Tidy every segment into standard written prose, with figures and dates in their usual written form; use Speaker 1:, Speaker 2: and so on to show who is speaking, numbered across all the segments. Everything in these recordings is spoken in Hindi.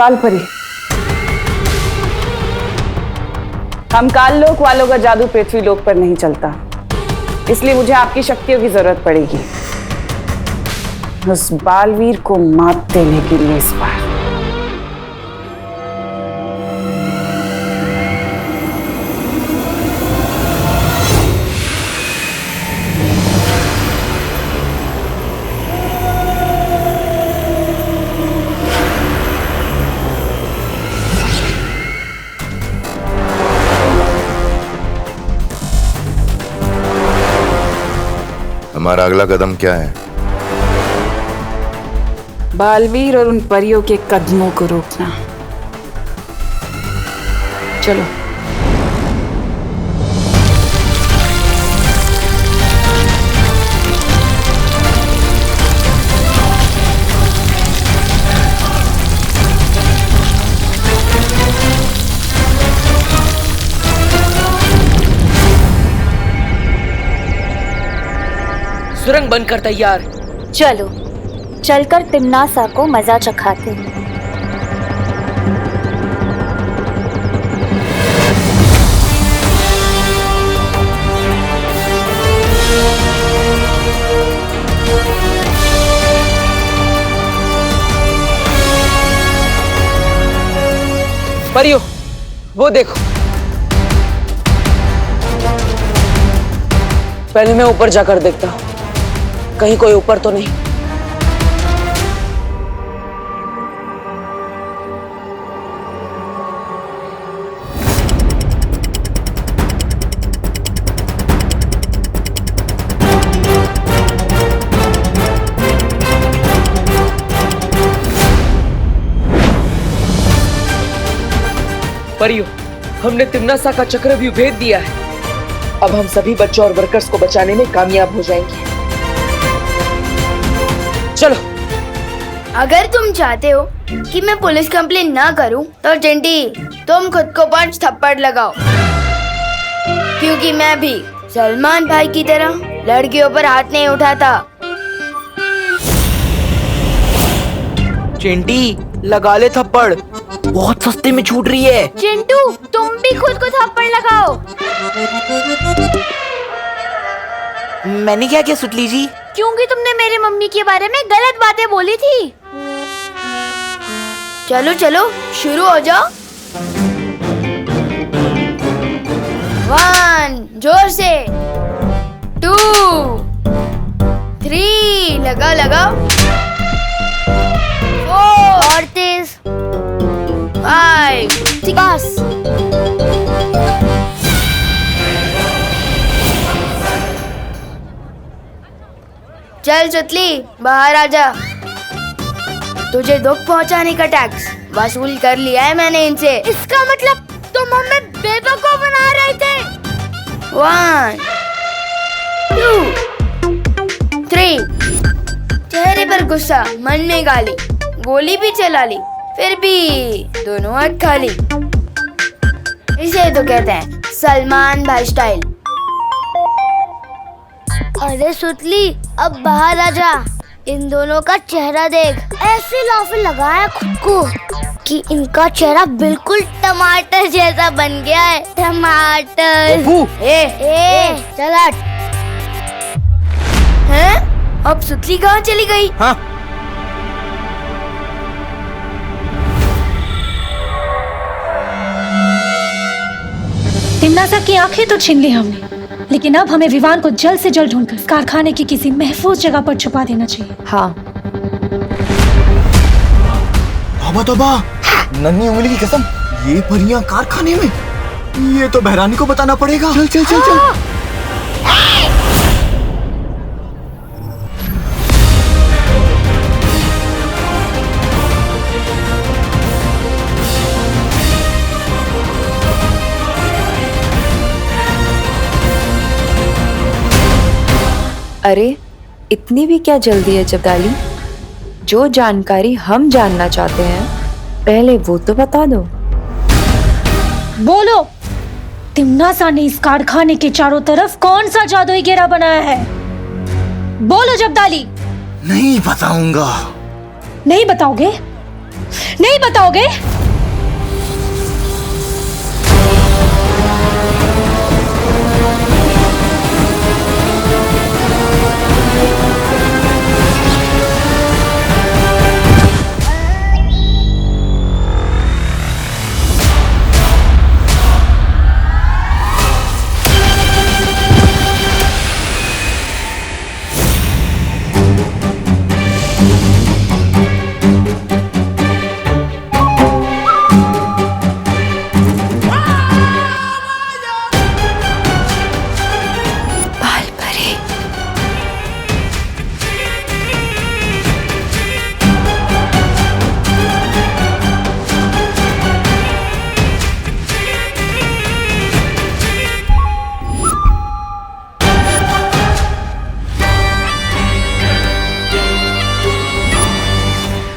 Speaker 1: कालपरी। हम काल लोक वालों का जादू पृथ्वी लोक पर नहीं चलता, इसलिए मुझे आपकी शक्तियों की जरूरत पड़ेगी उस बालवीर को मात देने के लिए इस बार।
Speaker 2: हमारा अगला कदम क्या है?
Speaker 1: बालवीर और उन परियों के कदमों को रोकना। चलो।
Speaker 3: सुरंग बनकर तैयार।
Speaker 4: चलो चलकर तिम्नासा को मजा चखाते हैं।
Speaker 3: परियो, वो देखो। पहले मैं ऊपर जाकर देखता हूं, कहीं कोई ऊपर तो नहीं। परियो, हमने तिम्नासा का चक्रव्यूह भेद दिया है। अब हम सभी बच्चों और वर्कर्स को बचाने में कामयाब हो जाएंगे। चलो।
Speaker 5: अगर तुम चाहते हो कि मैं पुलिस कंप्लेन ना करूं, तो चिंटी तुम खुद को 5 थप्पड़ लगाओ, क्योंकि मैं भी सलमान भाई की तरह लड़कियों पर हाथ नहीं उठाता।
Speaker 3: चिंटी, लगा ले थप्पड़, बहुत सस्ते में छूट रही है।
Speaker 5: चिंटू, तुम भी खुद को थप्पड़ लगाओ।
Speaker 3: मैंने क्या किया सुतली जी?
Speaker 5: क्योंकि तुमने मेरी मम्मी के बारे में गलत बातें बोली थी। चलो चलो शुरू हो जाओ। 1 जोर से, 2 3 लगाओ लगाओ, 4 और तेज, 5 बस। चल सुतली, बाहर आजा। तुझे दुख पहुंचाने का टैक्स वसूल कर लिया है मैंने इनसे। इसका मतलब तुम हमें बेवकूफ बना रहे थे। 1 2 3। चेहरे पर गुस्सा, मन में गाली, गोली भी चला ली, फिर भी दोनों हाथ खाली। इसे तो कहते हैं सलमान भाई स्टाइल।
Speaker 6: अरे सुतली, अब बाहर आ जा। इन दोनों का चेहरा देख, ऐसे लाफे लगाया खुद को कि इनका चेहरा बिल्कुल टमाटर जैसा बन गया है। टमाटर। चल हट।
Speaker 5: हैं? अब सुतली कहाँ चली गई?
Speaker 3: हाँ।
Speaker 7: तिम्नासा की आंखें तो छीन ली हमने, लेकिन अब हमें विवान को जल्द से जल्द ढूंढकर कारखाने की किसी महफूज जगह पर छुपा देना चाहिए।
Speaker 3: हाँ।
Speaker 8: तौबा तौबा, नन्ही उंगली की कसम, ये परियां कारखाने में? ये तो बहरानी को बताना पड़ेगा। चल चल चल चल।
Speaker 9: अरे इतनी भी क्या जल्दी है जब्दाली? जो जानकारी हम जानना चाहते हैं पहले वो तो बता दो।
Speaker 7: बोलो, तिम्नासा ने इस कारखाने के चारों तरफ कौन सा जादुई घेरा बनाया है? बोलो जब्दाली।
Speaker 8: नहीं बताऊंगा।
Speaker 7: नहीं बताओगे? नहीं बताओगे?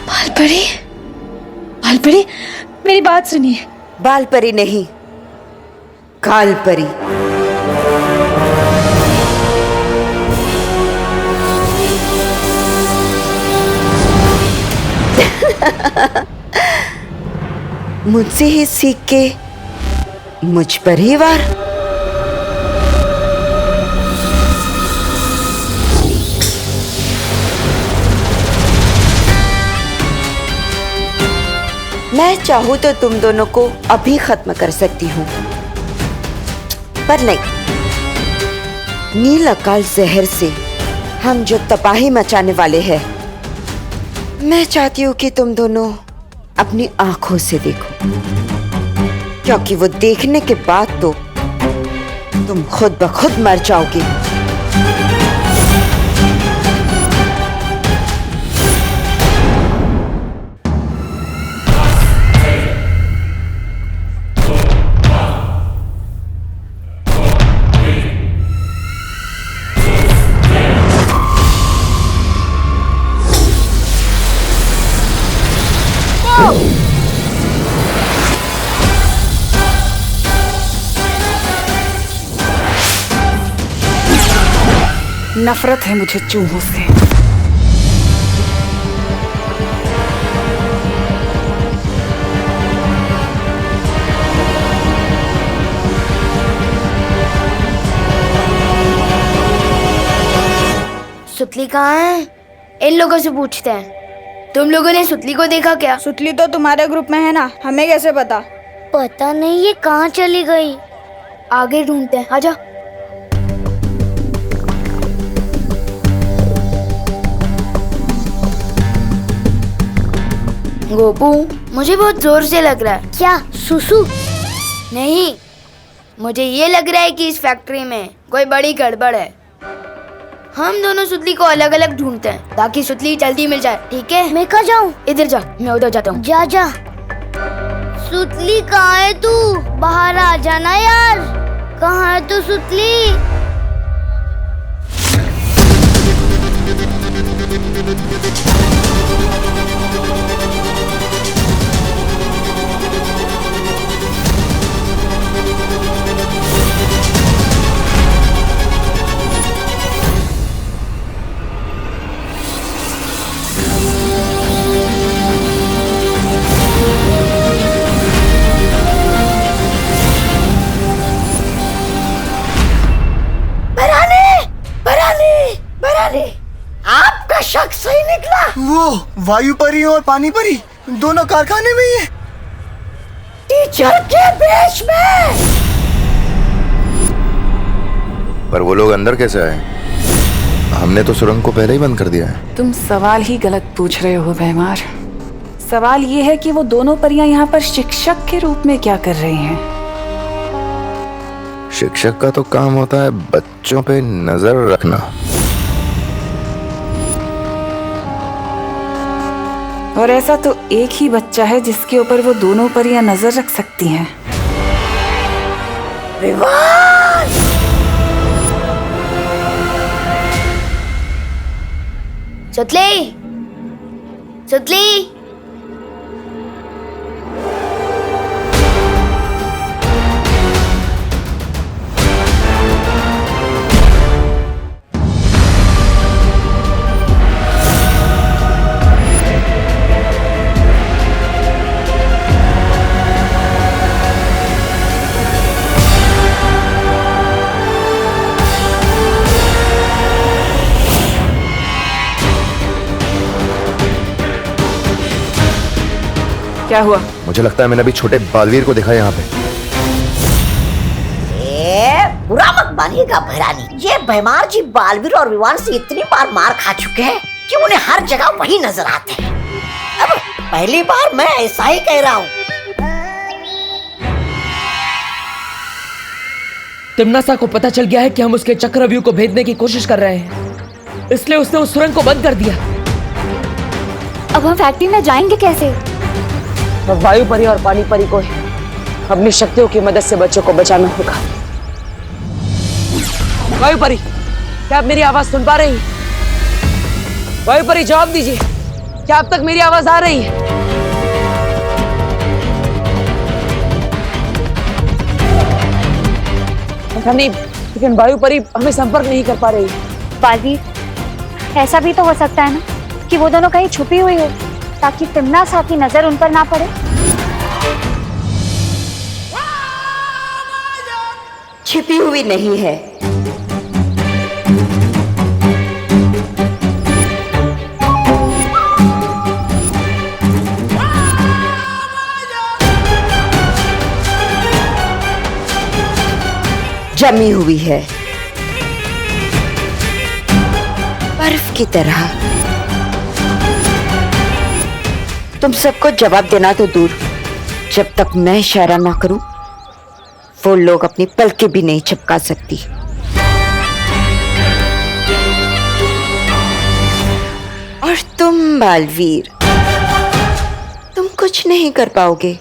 Speaker 7: बालपरी, बालपरी, मेरी बात सुनिए।
Speaker 10: बालपरी नहीं, कालपरी। मुझसे ही सीख के मुझ पर ही वार। मैं चाहूं तो तुम दोनों को अभी खत्म कर सकती हूँ, पर नहीं। नील अकाल जहर से हम जो तबाही मचाने वाले हैं, मैं चाहती हूँ कि तुम दोनों अपनी आंखों से देखो, क्योंकि वो देखने के बाद तो तुम खुद ब खुद मर जाओगे।
Speaker 1: नफरत है मुझे चूहों से।
Speaker 5: सुतली कहाँ है? इन लोगों से पूछते हैं। तुम लोगों ने सुतली को देखा क्या?
Speaker 6: सुतली तो तुम्हारे ग्रुप में है ना, हमें कैसे पता? पता नहीं ये कहाँ चली गई।
Speaker 5: आगे ढूंढते हैं, आजा। गोपू, मुझे बहुत जोर से लग रहा है।
Speaker 6: क्या सुसु?
Speaker 5: नहीं, मुझे ये लग रहा है कि इस फैक्ट्री में कोई बड़ी गड़बड़ है। हम दोनों सुतली को अलग अलग ढूंढते हैं ताकि सुतली जल्दी मिल जाए, ठीक है?
Speaker 6: मैं कहाँ जाऊँ?
Speaker 5: इधर जा, मैं उधर जाता हूँ।
Speaker 6: जा जा। सुतली कहाँ है तू? बाहर आ जाना यार। कहाँ है तू सुतली?
Speaker 10: आपका शक सही निकला।
Speaker 8: वो वायु परी और पानी परी दोनों कारखाने में ही है।
Speaker 10: टीचर के बेश में।
Speaker 2: पर वो लोग अंदर कैसे आए? हमने तो सुरंग को पहले ही बंद कर दिया है।
Speaker 1: तुम सवाल ही गलत पूछ रहे हो भैमार। सवाल ये है कि वो दोनों परियां यहाँ पर शिक्षक के रूप में क्या कर रही हैं?
Speaker 2: शिक्षक का तो काम होता है बच्चों पे नजर रखना।
Speaker 1: और ऐसा तो एक ही बच्चा है जिसके ऊपर वो दोनों परियां नजर रख सकती हैं।
Speaker 10: विवान!
Speaker 5: सुतली, सुतली।
Speaker 1: क्या हुआ?
Speaker 2: मुझे लगता है मैंने अभी छोटे बालवीर को देखा यहाँ पे।
Speaker 11: बुरा मत मानिएगा भैरानी, ये बेमार जी बालवीर और विवान से इतनी बार मार खा चुके हैं कि उन्हें हर जगह वही नजर आते हैं। अब पहली बार मैं ऐसा ही कह रहा हूँ।
Speaker 3: तिम्नासा को पता चल गया है कि हम उसके चक्रव्यूह को भेदने की कोशिश कर रहे हैं, इसलिए उसने उस सुरंग को बंद कर दिया।
Speaker 4: अब हम फैक्ट्री में जाएंगे कैसे?
Speaker 1: अब वायु परी और पानी परी को अपनी शक्तियों की मदद से बच्चों को बचाना होगा। वायु परी, क्या आप मेरी आवाज सुन पा रही हैं? वायु परी जवाब दीजिए, क्या अब तक मेरी आवाज आ रही है? पता नहीं, लेकिन वायु परी हमें संपर्क नहीं कर पा रही है।
Speaker 4: बालवीर, ऐसा भी तो हो सकता है ना कि वो दोनों कहीं छुपी हुई हो, ताकि तिम्नासा की नजर उन पर ना पड़े।
Speaker 10: छिपी हुई नहीं है, जमी हुई है, बर्फ की तरह। तुम सबको जवाब देना तो दूर, जब तक मैं इशारा ना करूं वो लोग अपनी पलकें भी नहीं झपका सकती। और तुम बालवीर, तुम कुछ नहीं कर पाओगे।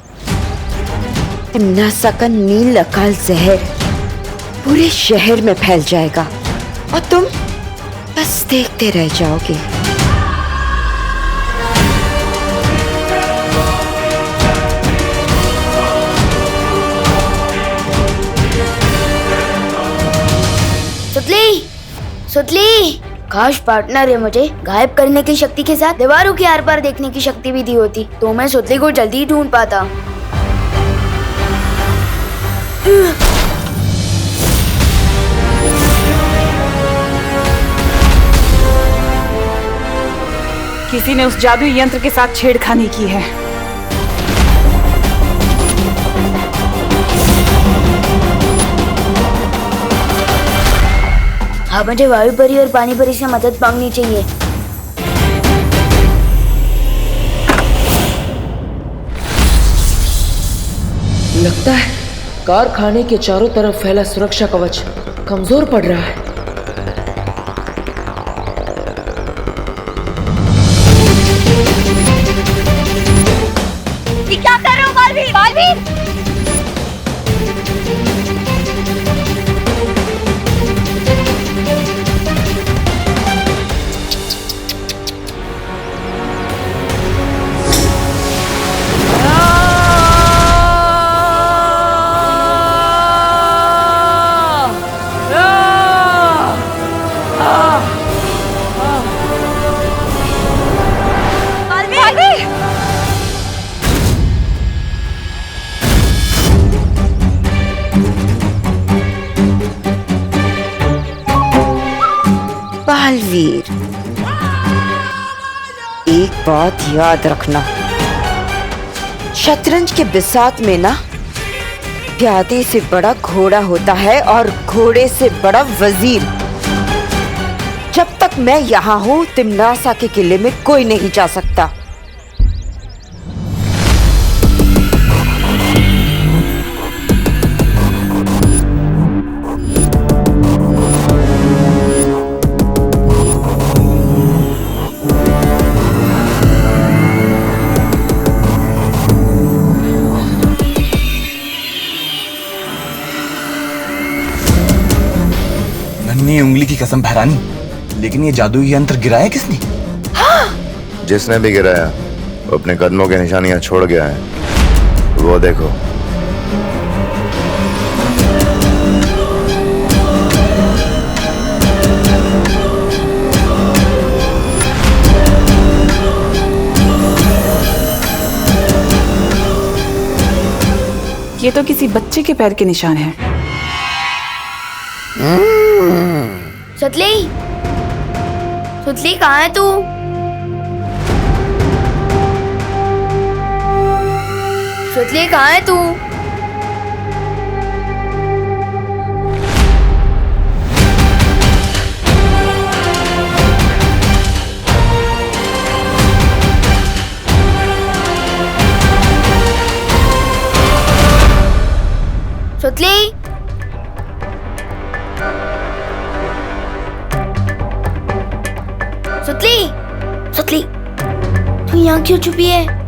Speaker 10: तिम्नासा का नील अकाल जहर पूरे शहर में फैल जाएगा और तुम बस देखते रह जाओगे।
Speaker 5: सुतली, सुतली, काश पार्टनर है मुझे गायब करने की शक्ति के साथ दीवारों के आर पार देखने की शक्ति भी दी होती, तो मैं सुतली को जल्दी ही ढूंढ पाता।
Speaker 1: किसी ने उस जादुई यंत्र के साथ छेड़खानी की है।
Speaker 5: हाँ, मुझे वायु परी और पानी परी से मदद मांगनी चाहिए।
Speaker 3: लगता है कारखाने के चारों तरफ फैला सुरक्षा कवच कमजोर पड़ रहा है।
Speaker 6: ये क्या कर रहे हो बालवीर? बालवीर!
Speaker 10: बालवीर, एक बात याद रखना, शतरंज के बिसात में ना प्यादे से बड़ा घोड़ा होता है और घोड़े से बड़ा वजीर। जब तक मैं यहाँ हूँ तिम्नासा के किले में कोई नहीं जा सकता।
Speaker 8: नन्ही उंगली की कसम भैरानी, लेकिन ये जादुई यंत्र गिराया किसने?
Speaker 2: जिसने भी गिराया वो अपने कदमों के निशानियां छोड़ गया है, वो देखो।
Speaker 1: ये तो किसी बच्चे के पैर के निशान हैं।
Speaker 5: सुतली, सुतली कहाँ है तू? सुतली कहाँ है तू? सुतली, सुतली, सुतली, तू यहाँ क्यों छुपी है?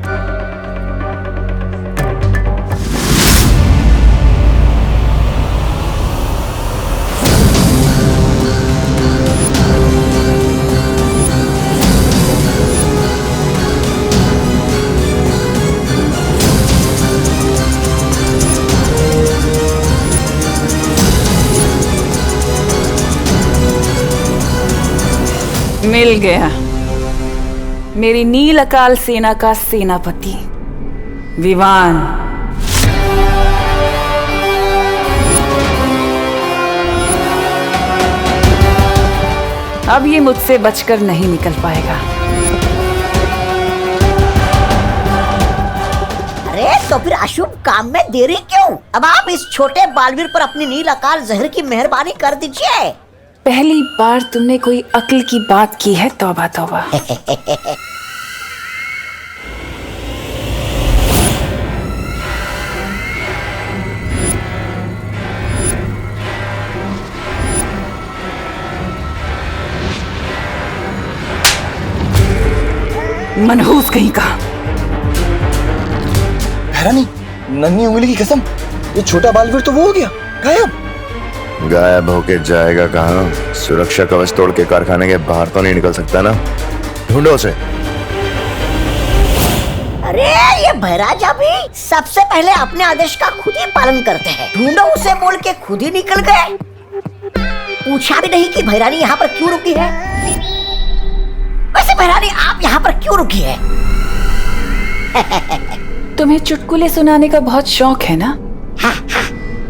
Speaker 1: मिल गया मेरी नील अकाल सेना का सेनापति विवान। अब ये मुझसे बचकर नहीं निकल पाएगा।
Speaker 11: अरे तो फिर अशुभ काम में देरी क्यों? अब आप इस छोटे बालवीर पर अपनी नील अकाल जहर की मेहरबानी कर दीजिए।
Speaker 1: पहली बार तुमने कोई अक्ल की बात की है, तौबा तौबा। मनहूस कहीं का।
Speaker 8: हैरानी, नन्ही उंगली की कसम, ये छोटा बालवीर तो वो हो गया गायब।
Speaker 2: गायब होके जाएगा कहाँ? सुरक्षा कवच तोड़ के कारखाने के बाहर तो नहीं निकल सकता ना। ढूंढो उसे।
Speaker 11: अरे ये भैराजा भी सबसे पहले अपने आदेश का खुद ही पालन करते हैं। ढूंढो उसे बोल के खुद ही निकल गए। पूछा भी नहीं कि भैरानी यहाँ पर क्यों रुकी है। वैसे भैरानी आप यहाँ पर क्यों रुकी है?
Speaker 1: तुम्हें चुटकुले सुनाने का बहुत शौक है ना?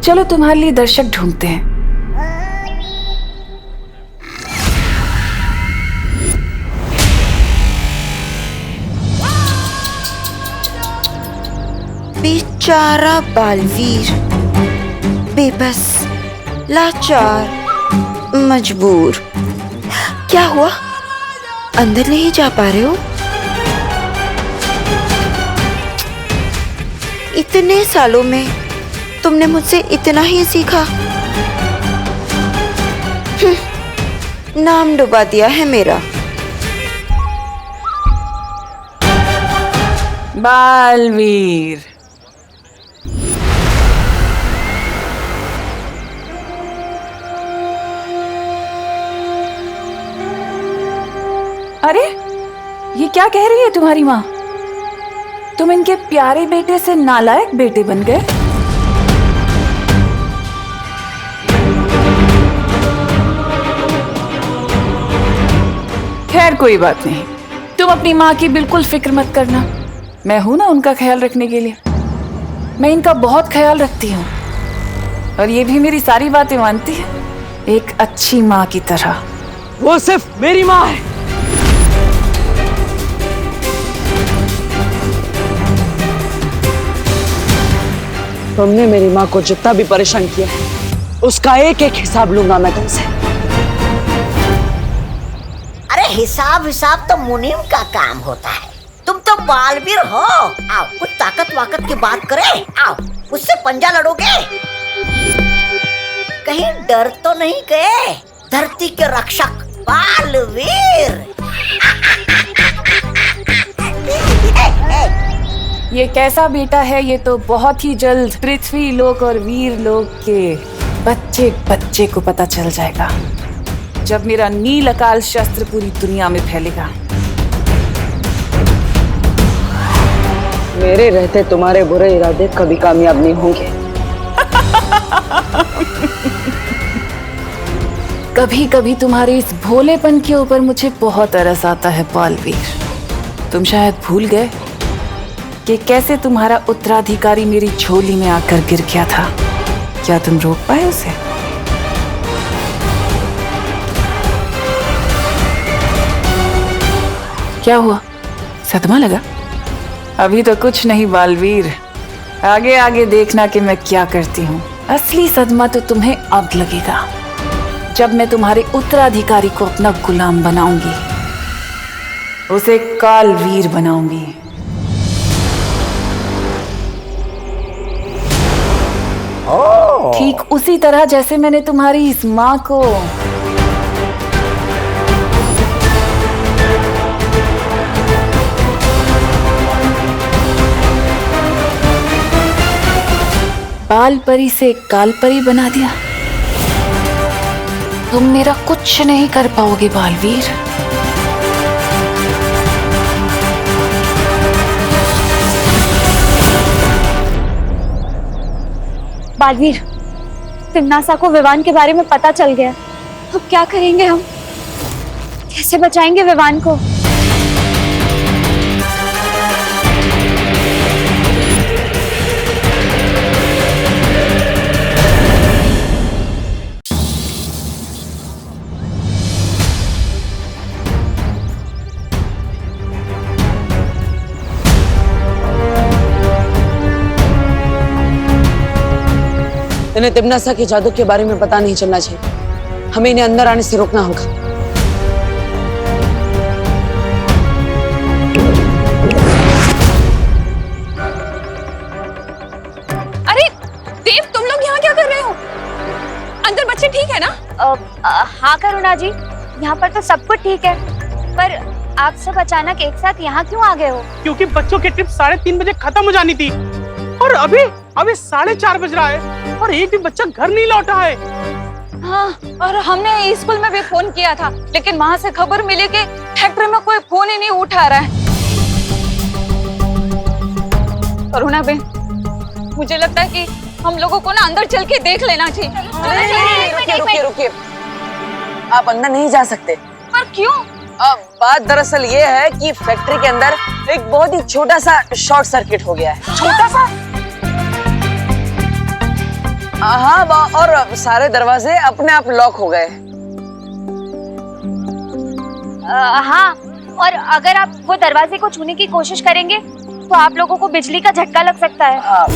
Speaker 1: चलो तुम्हारे लिए दर्शक ढूंढते हैं।
Speaker 10: बेचारा बालवीर, बेबस, लाचार, मजबूर। क्या हुआ? अंदर नहीं जा पा रहे हो? इतने सालों में तुमने मुझसे इतना ही सीखा। नाम डुबा दिया है मेरा।
Speaker 1: बालवीर, अरे ये क्या कह रही है तुम्हारी माँ? तुम इनके प्यारे बेटे से नालायक बेटे बन गए। खैर कोई बात नहीं, तुम अपनी माँ की बिल्कुल फिक्र मत करना। मैं हूं ना उनका ख्याल रखने के लिए। मैं इनका बहुत ख्याल रखती हूँ और ये भी मेरी सारी बातें मानती है, एक अच्छी माँ की तरह।
Speaker 3: वो सिर्फ मेरी माँ है। तुमने मेरी माँ को जितना भी परेशान किया है उसका एक एक हिसाब लूंगा मैं तुमसे।
Speaker 11: अरे हिसाब हिसाब तो मुनीम का काम होता है। तुम तो बालवीर हो। आओ कुछ ताकत वाकत की बात करें। आओ उससे पंजा लड़ोगे। कहीं डर तो नहीं गए? धरती के रक्षक बालवीर।
Speaker 1: ये कैसा बेटा है ये तो बहुत ही जल्द पृथ्वी लोक और वीर लोक के बच्चे बच्चे को पता चल जाएगा, जब मेरा नील अकाल शस्त्र पूरी दुनिया में फैलेगा।
Speaker 3: मेरे रहते तुम्हारे बुरे इरादे कभी कामयाब नहीं होंगे।
Speaker 1: कभी कभी तुम्हारे इस भोलेपन के ऊपर मुझे बहुत तरस आता है बालवीर। तुम शायद भूल गए कि कैसे तुम्हारा उत्तराधिकारी मेरी झोली में आकर गिर गया था। क्या तुम रोक पाए उसे? क्या हुआ? सदमा लगा? अभी तो कुछ नहीं बालवीर, आगे आगे देखना कि मैं क्या करती हूँ। असली सदमा तो तुम्हें अब लगेगा, जब मैं तुम्हारे उत्तराधिकारी को अपना गुलाम बनाऊंगी, उसे कालवीर बनाऊंगी। ठीक उसी तरह जैसे मैंने तुम्हारी इस माँ को बाल परी से काल परी बना दिया। तुम मेरा कुछ नहीं कर पाओगे बालवीर।
Speaker 4: बालवीर, तिम्नासा को विवान के बारे में पता चल गया। अब क्या करेंगे हम? कैसे बचाएंगे विवान को?
Speaker 3: इन्हें तिम्नासा के जादू के बारे में पता नहीं चलना चाहिए। हमें इन्हें अंदर आने से रोकना होगा।
Speaker 12: अरे देव, तुम लोग यहाँ क्या कर रहे हो? अंदर बच्चे ठीक है ना?
Speaker 4: हाँ करुणा जी, यहाँ पर तो सब कुछ ठीक है, पर आप सब अचानक एक साथ यहाँ क्यों आ गए हो?
Speaker 13: क्योंकि बच्चों की ट्रिप 3:30 बजे खत्म हो जानी थी और अभी 4:30 बज रहा है और एक भी बच्चा घर नहीं लौटा है।
Speaker 12: हाँ, और हमने स्कूल में भी फोन किया था, लेकिन वहाँ से खबर मिली कि फैक्ट्री में कोई फोन ही नहीं उठा रहा है। करुणा बेन, मुझे लगता है कि हम लोगों को ना अंदर चल के देख लेना चाहिए।
Speaker 3: रुकिए, आप अंदर नहीं जा सकते।
Speaker 12: पर क्यों?
Speaker 3: बात दरअसल ये है कि फैक्ट्री के अंदर एक बहुत ही छोटा सा शॉर्ट सर्किट हो गया है।
Speaker 12: छोटा सा?
Speaker 3: हाँ, और सारे दरवाजे अपने आप लॉक हो गए।
Speaker 4: हाँ, और अगर आप वो दरवाजे को छूने की कोशिश करेंगे तो आप लोगों को बिजली का झटका लग सकता है।
Speaker 3: हाँ।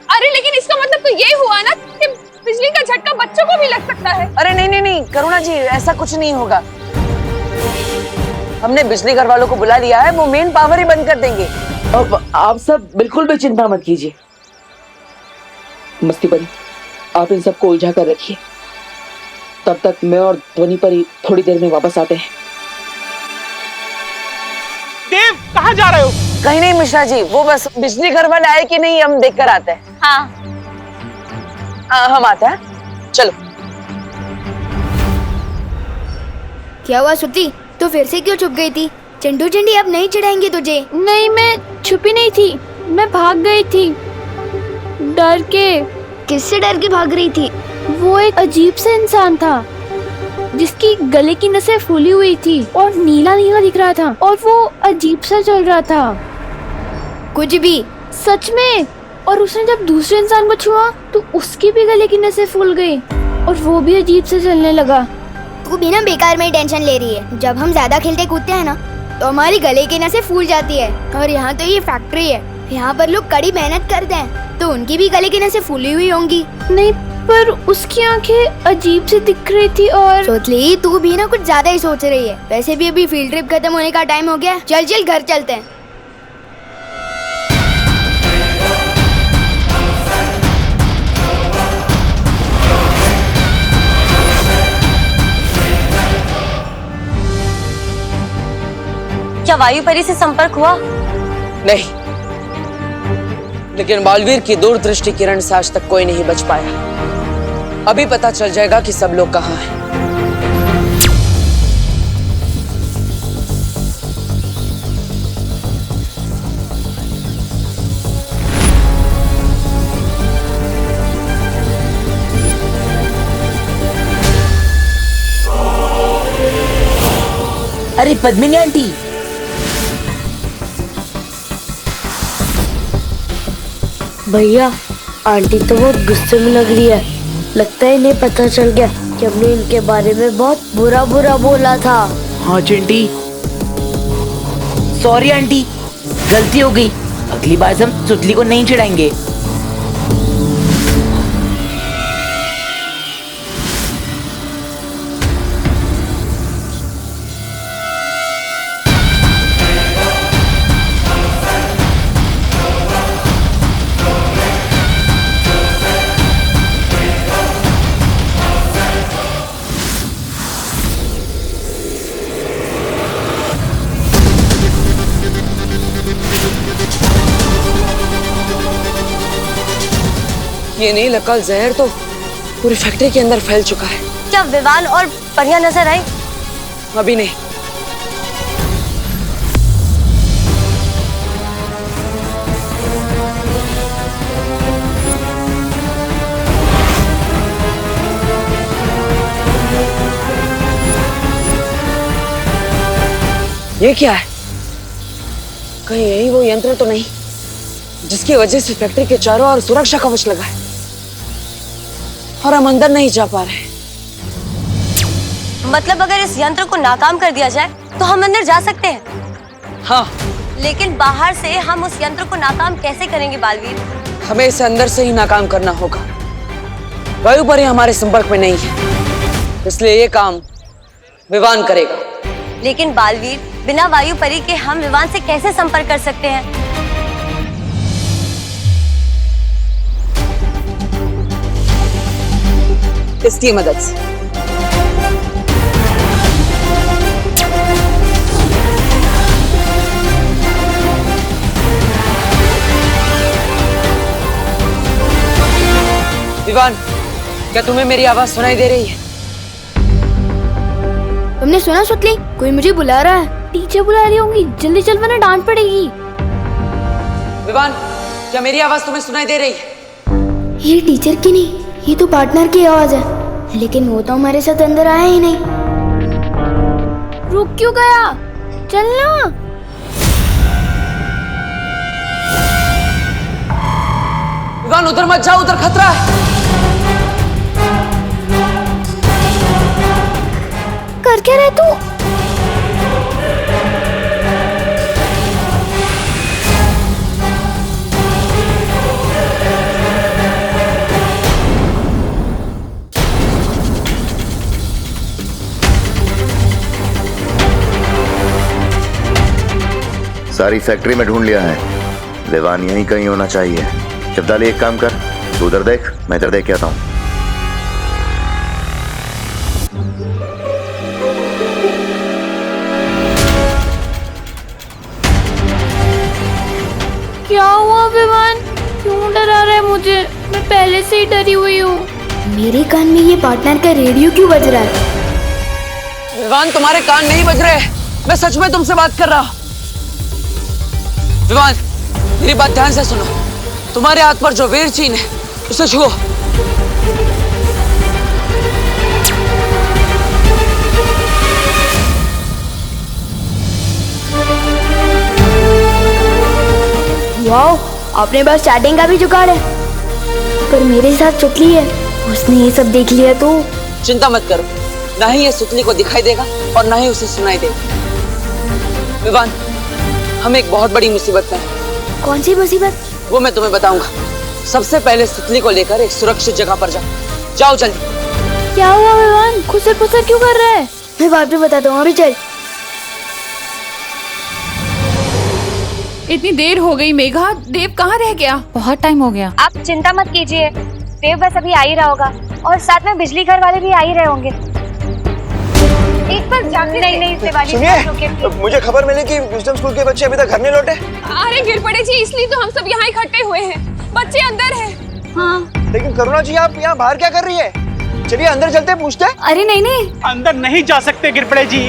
Speaker 12: अरे लेकिन इसका मतलब तो ये हुआ ना कि बिजली का झटका बच्चों को भी लग सकता है।
Speaker 3: अरे नहीं करुणा जी, ऐसा कुछ नहीं होगा। हमने बिजली घर वालों को बुला लिया है, वो मेन पावर ही बंद कर देंगे। अब आप सब बिल्कुल भी चिंता मत कीजिए। मस्ती परी, आप इन सबको उलझा कर रखिए, तब तक मैं और ध्वनि परी थोड़ी देर में वापस आते हैं।
Speaker 13: देव, कहाँ जा रहे हो?
Speaker 3: कहीं नहीं मिश्रा जी, वो बस बिजली घर वाले आए कि नहीं हम देख कर आते हैं।
Speaker 4: हाँ।
Speaker 3: हम आते हैं, चलो।
Speaker 5: क्या हुआ श्रुति, तू फिर से क्यों छुप गई थी? चंडू चंडी अब नहीं चिढ़ाएंगे तुझे।
Speaker 14: नहीं, मैं छुपी नहीं थी, मैं भाग गई थी डर के।
Speaker 5: किससे डर के भाग रही थी?
Speaker 14: वो एक अजीब सा इंसान था जिसकी गले की नसें फूली हुई थी और नीला नीला दिख रहा था और वो अजीब सा चल रहा था।
Speaker 5: कुछ भी?
Speaker 14: सच में। और उसने जब दूसरे इंसान को छुआ तो उसकी भी गले की नसें फूल गई और वो भी अजीब से चलने लगा।
Speaker 5: तू भी ना बेकार में टेंशन ले रही है। जब हम ज्यादा खेलते कूदते हैं ना तो हमारी गले की नसें फूल जाती है। और यहाँ तो ये फैक्ट्री है, यहाँ पर लोग कड़ी मेहनत करते हैं, तो उनकी भी गले की नसें फूली हुई होंगी।
Speaker 14: नहीं, पर उसकी आंखें अजीब सी दिख रही थी। और
Speaker 5: सोचली, तू भी ना कुछ ज्यादा ही सोच रही है। वैसे भी अभी फील्ड ट्रिप खत्म होने का टाइम हो गया। चल चल घर चलते हैं।
Speaker 15: क्या वायु परी से संपर्क हुआ?
Speaker 3: नहीं, लेकिन बालवीर की दूरदृष्टि किरण से आज तक कोई नहीं बच पाया। अभी पता चल जाएगा कि सब लोग कहाँ हैं।
Speaker 15: अरे पद्मिनी आंटी,
Speaker 6: भैया आंटी तो बहुत गुस्से में लग रही है। लगता है इन्हें पता चल गया कि हमने इनके बारे में बहुत बुरा बुरा बोला था।
Speaker 15: हाँ चिंटी, सॉरी आंटी, गलती हो गई।
Speaker 16: अगली बार से हम सुतली को नहीं चिढ़ाएंगे।
Speaker 3: ये नहीं लकल, जहर तो पूरी फैक्ट्री के अंदर फैल चुका है।
Speaker 15: क्या विवान और परियां नजर आई?
Speaker 3: अभी नहीं। ये क्या है? कहीं यही वो यंत्र तो नहीं जिसकी वजह से फैक्ट्री के चारों ओर सुरक्षा कवच लगा है और हम अंदर नहीं जा पा रहे?
Speaker 15: मतलब अगर इस यंत्र को नाकाम कर दिया जाए तो हम अंदर जा सकते हैं।
Speaker 3: हाँ,
Speaker 15: लेकिन बाहर से हम उस यंत्र को नाकाम कैसे करेंगे बालवीर?
Speaker 3: हमें इसे अंदर से ही नाकाम करना होगा। वायु पर ही हमारे संपर्क में नहीं है, इसलिए ये काम विवान करेगा।
Speaker 15: लेकिन बालवीर, बिना वायु परी के हम विवान से कैसे संपर्क कर सकते हैं?
Speaker 3: इसकी मदद से। विवान, क्या तुम्हें मेरी आवाज सुनाई दे रही है?
Speaker 5: तुमने सुना सुतली? कोई मुझे बुला रहा है।
Speaker 14: टीचर बुला रही होंगी, जल्दी चल वरना डांट पड़ेगी।
Speaker 3: विवान, क्या मेरी आवाज तुम्हें सुनाई दे रही है?
Speaker 5: ये टीचर की नहीं, ये तो पार्टनर की आवाज है, लेकिन वो तो हमारे साथ अंदर आया ही नहीं।
Speaker 14: रुक क्यों गया? चलना।
Speaker 3: विवान, उधर मत जाओ, उधर खतरा है।
Speaker 14: कर क्या रहे तू?
Speaker 2: सारी फैक्ट्री में ढूंढ लिया है, विवान यहीं कहीं होना चाहिए। शब्दाली, एक काम कर, तू उधर देख, मैं इधर देख के आता हूँ।
Speaker 14: क्या हुआ विवान? क्यों डरा रहा है मुझे? मैं पहले से ही डरी हुई हूँ।
Speaker 5: मेरे कान में ये पार्टनर का रेडियो क्यों बज रहा है?
Speaker 3: विवान, तुम्हारे कान नहीं बज रहे, मैं सच में तुमसे बात कर रहा हूँ। विवान, मेरी बात ध्यान से सुनो। तुम्हारे हाथ पर जो वीर चिन्ह है उसे छुओ।
Speaker 5: वाओ, आपने बस चैटिंग का भी जुगाड़ है। पर मेरे साथ सुतली है, उसने ये सब देख लिया तो?
Speaker 3: चिंता मत करो, ना ही ये सुतली को दिखाई देगा और ना ही उसे सुनाई देगा। विवान, हम एक बहुत बड़ी मुसीबत में हैं।
Speaker 5: कौन सी मुसीबत?
Speaker 3: वो मैं तुम्हें बताऊंगा। सबसे पहले सुतली को लेकर एक सुरक्षित जगह पर जाओ। जाओ जल्दी।
Speaker 14: क्या हुआ विवान? खुसर पुसर क्यों कर रहा है?
Speaker 5: मैं बाद में बताता हूँ, अभी चल।
Speaker 12: इतनी देर हो गई मेघा, देव कहाँ रह गया?
Speaker 4: बहुत टाइम हो गया।
Speaker 15: आप चिंता मत कीजिए, देव बस अभी आ ही रहा होगा और साथ में बिजली घर वाले भी आ ही रहे होंगे। एक बार जाके नहीं
Speaker 8: सुनिए, मुझे खबर मिली कि विजडम स्कूल के बच्चे अभी तक घर नहीं लौटे।
Speaker 12: अरे गिर पड़े जी, इसलिए तो हम सब यहाँ इकट्ठे हुए हैं। बच्चे अंदर हैं।
Speaker 14: हाँ।
Speaker 8: लेकिन करुणा जी, आप यहाँ बाहर क्या कर रही है? चलिए अंदर चलते हैं, पूछते हैं।
Speaker 14: अरे नहीं नहीं,
Speaker 13: अंदर नहीं जा सकते गिरपड़े जी,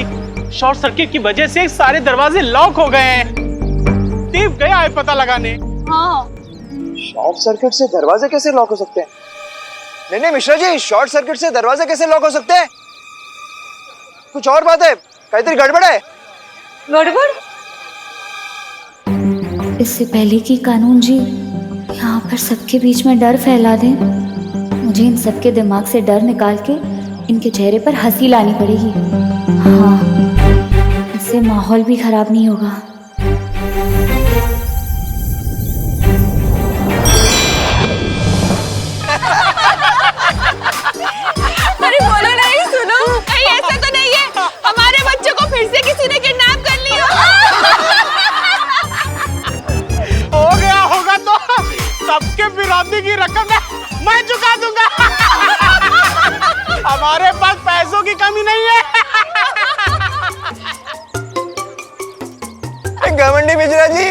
Speaker 13: शॉर्ट सर्किट की वजह से सारे दरवाजे लॉक हो गए हैं। देव गया है पता लगाने।
Speaker 12: हाँ।
Speaker 8: शॉर्ट सर्किट से दरवाजे कैसे लॉक हो सकते हैं? नहीं नहीं मिश्रा जी, शॉर्ट सर्किट से दरवाजे कैसे लॉक हो सकते हैं? कुछ और बात है, कहीं गड़बड़ है।
Speaker 12: गड़बड़?
Speaker 4: इससे पहले कि कानून जी यहाँ पर सबके बीच में डर फैला दें, मुझे इन सबके दिमाग से डर निकाल के इनके चेहरे पर हंसी लानी पड़ेगी। हाँ, इससे माहौल भी खराब नहीं होगा।
Speaker 13: कटौती की रकम मैं चुका दूंगा। हमारे पास पैसों की कमी नहीं है।
Speaker 8: घमंडी मिश्रा जी,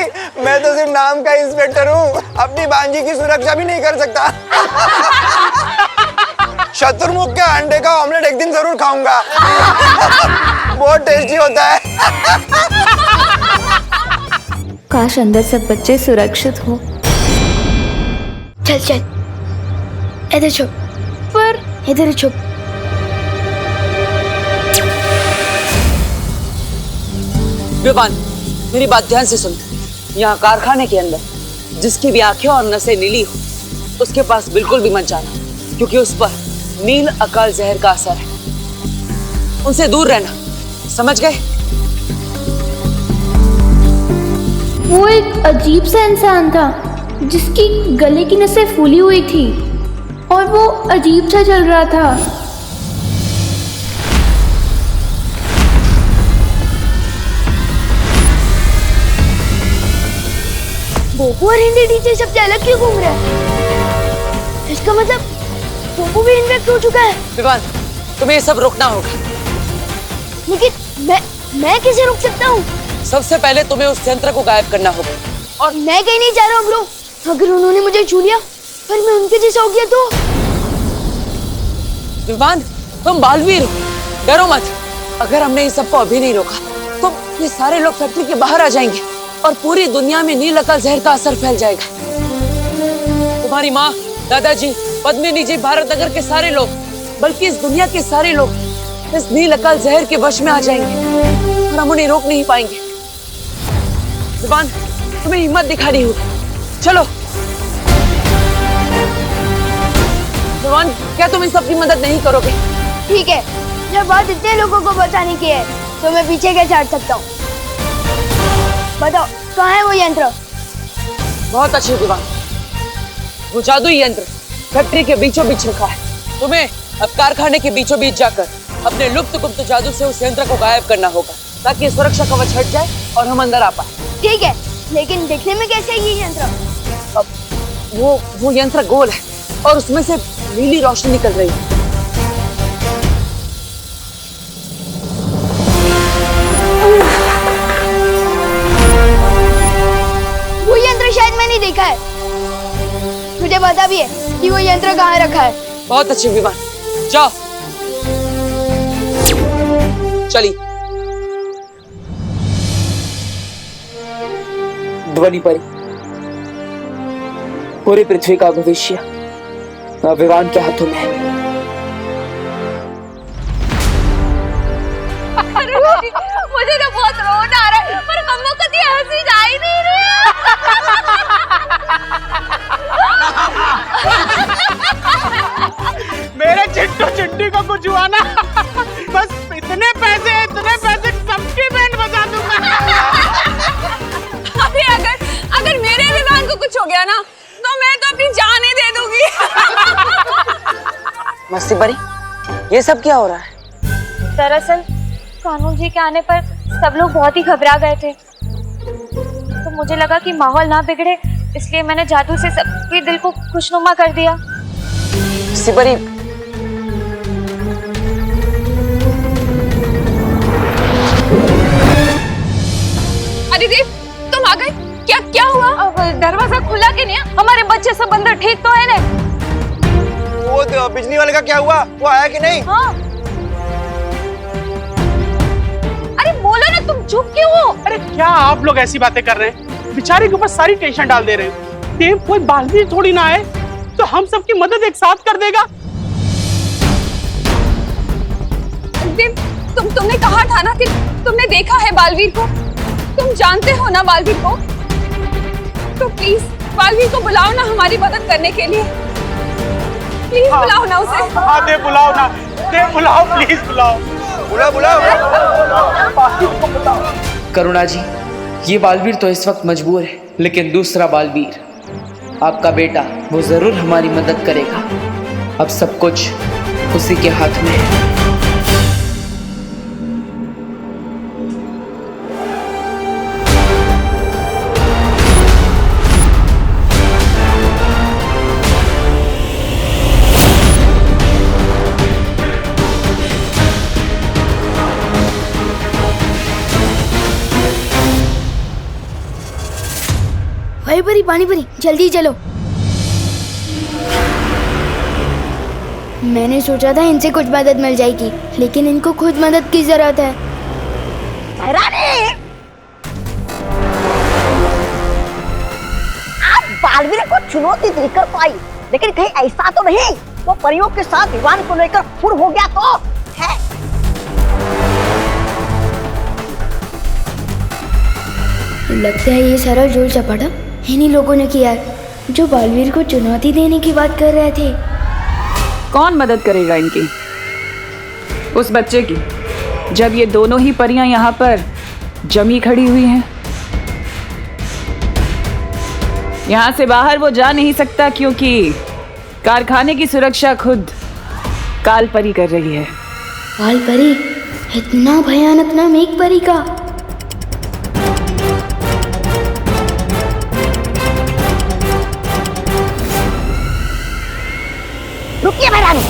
Speaker 8: मैं तो सिर्फ नाम का इंस्पेक्टर हूँ, अपनी भांजी की सुरक्षा भी नहीं कर सकता। शत्रुमुख के अंडे का ऑमलेट एक दिन जरूर खाऊंगा। बहुत टेस्टी होता है।
Speaker 4: काश अंदर सब बच्चे सुरक्षित हो।
Speaker 6: चल चल, इधर छुप। पर इधर छुप।
Speaker 3: विवान, मेरी बात ध्यान से सुन। यहाँ कारखाने के अंदर जिसकी भी आंखें और नसें नीली हो, उसके पास बिल्कुल भी मत जाना, क्योंकि उस पर नील अकाल जहर का असर है। उनसे दूर रहना, समझ गए?
Speaker 14: वो एक अजीब सा इंसान था जिसकी गले की नसें फूली हुई थी और वो अजीब सा चल रहा था।
Speaker 6: बोबू और हिंदी टीचर सबसे अलग क्यों घूम रहा है? इसका मतलब बोबू भी इन्फेक्ट हो चुका है।
Speaker 3: विवान, तुम्हें ये सब रोकना होगा।
Speaker 6: लेकिन मैं कैसे रोक सकता हूँ?
Speaker 3: सबसे पहले तुम्हें उस यंत्र को गायब करना होगा।
Speaker 6: और मैं कहीं नहीं जा रहा हूँ ब्रो। अगर उन्होंने मुझे छू लिया पर मैं उनके जैसा हो गया तो?
Speaker 3: विवान, तुम बालवीर हो, डरो मत। अगर हमने इन सबको अभी नहीं रोका तो ये सारे लोग फैक्ट्री के बाहर आ जाएंगे और पूरी दुनिया में नील अकाल जहर का असर फैल जाएगा। तुम्हारी माँ, दादाजी, पद्मिनी जी, भारत नगर के सारे लोग, बल्कि इस दुनिया के सारे लोग इस नील अकाल जहर के वश में आ जाएंगे और हम उन्हें रोक नहीं पाएंगे। विवान, तुम्हें हिम्मत दिखानी होगी। चलो विवान, क्या तुम इन सब की मदद नहीं करोगे?
Speaker 6: ठीक है, जब बात इतने लोगों को बचाने की है तो मैं पीछे कैसे हट सकता हूँ? बताओ, कहाँ है वो यंत्र?
Speaker 3: बहुत अच्छे विवान, वो जादुई यंत्र फैक्ट्री के बीचों बीच रखा है। तुम्हें अब कारखाने के बीचों बीच जाकर अपने लुप्त गुप्त जादू से उस यंत्र को गायब करना होगा, ताकि सुरक्षा कवच हट जाए और हम अंदर आ पाए।
Speaker 6: ठीक है, लेकिन देखने में कैसे है ये यंत्र?
Speaker 3: अब वो यंत्र गोल है और उसमें से नीली रोशनी निकल रही है।
Speaker 6: वो यंत्र शायद मैंने देखा है। मुझे पता भी है कि वो यंत्र कहाँ रखा है।
Speaker 3: बहुत अच्छे विमान, जाओ चलिए। ध्वनि परी, पूरी पृथ्वी का भविष्य विवान के हाथों में है।
Speaker 12: मुझे तो बहुत रोना आ रहा है, पर मम्मा कभी हंसी जा ही नहीं रही।
Speaker 13: मेरे चिट्टू चिट्टी को कुछ हुआ ना, बस इतने पैसे सबकी बैंड बजा दूंगा।
Speaker 12: अरे अगर मेरे विमान को कुछ हो गया ना तो मैं तो अपनी जान ही दे दूंगी।
Speaker 3: मस्ती परी, ये सब क्या हो रहा है?
Speaker 15: दरअसल कानून जी के आने पर सब लोग बहुत ही घबरा गए थे, तो मुझे लगा कि माहौल ना बिगड़े, इसलिए मैंने जादू से सबके दिल को खुशनुमा कर दिया।
Speaker 3: मस्ती परी,
Speaker 12: अरे देव, तुम आ गए? क्या हुआ? दरवाजा खुला कि नहीं? हमारे बच्चे सब अंदर ठीक तो है ना?
Speaker 8: वो तो बिजली वाले का क्या हुआ? वो आया कि नहीं?
Speaker 12: हाँ। अरे बोलो ना, तुम चुप क्यों हो?
Speaker 13: अरे क्या आप लोग ऐसी बातें कर रहे हैं? बेचारे के ऊपर सारी टेंशन डाल दे रहे हैं। देव कोई बालवीर थोड़ी ना है, तो हम सबकी मदद एक साथ कर देगा।
Speaker 12: देव, तुमने कहा था ना कि तुमने देखा है बालवीर को। तुम जानते हो ना बालवीर को, तो प्लीज बालवीर को बुलाओ ना हमारी मदद करने के लिए। प्लीज बुलाओ ना उसे।
Speaker 13: हाँ देव, बुलाओ ना, देव बुलाओ, प्लीज बुलाओ।
Speaker 8: बुलाओ।
Speaker 16: करुणा जी, ये बालवीर तो इस वक्त मजबूर है, लेकिन दूसरा बालवीर आपका बेटा, वो जरूर हमारी मदद करेगा। अब सब कुछ उसी के हाथ में है।
Speaker 5: पानी भरी, जल्दी चलो। मैंने सोचा था इनसे कुछ मदद मिल जाएगी, लेकिन इनको खुद मदद की जरूरत है।
Speaker 11: रानी, आप बालवीर को चुनौती देकर पाई, लेकिन कहीं ऐसा तो नहीं वो परियों के साथ विवान को लेकर फुर हो गया तो है?
Speaker 5: लगता है ये सारा जोर चपाटा इन्हीं लोगों ने किया है जो बालवीर को चुनौती देने की बात कर रहे थे।
Speaker 1: कौन मदद करेगा इनकी? उस बच्चे की, जब ये दोनों ही परियां यहाँ पर जमी खड़ी हुई हैं। यहाँ से बाहर वो जा नहीं सकता क्योंकि कारखाने की सुरक्षा खुद काल परी कर रही है।
Speaker 5: काल परी? इतना भयानक नाम एक परी का?
Speaker 11: रुकिए महारानी,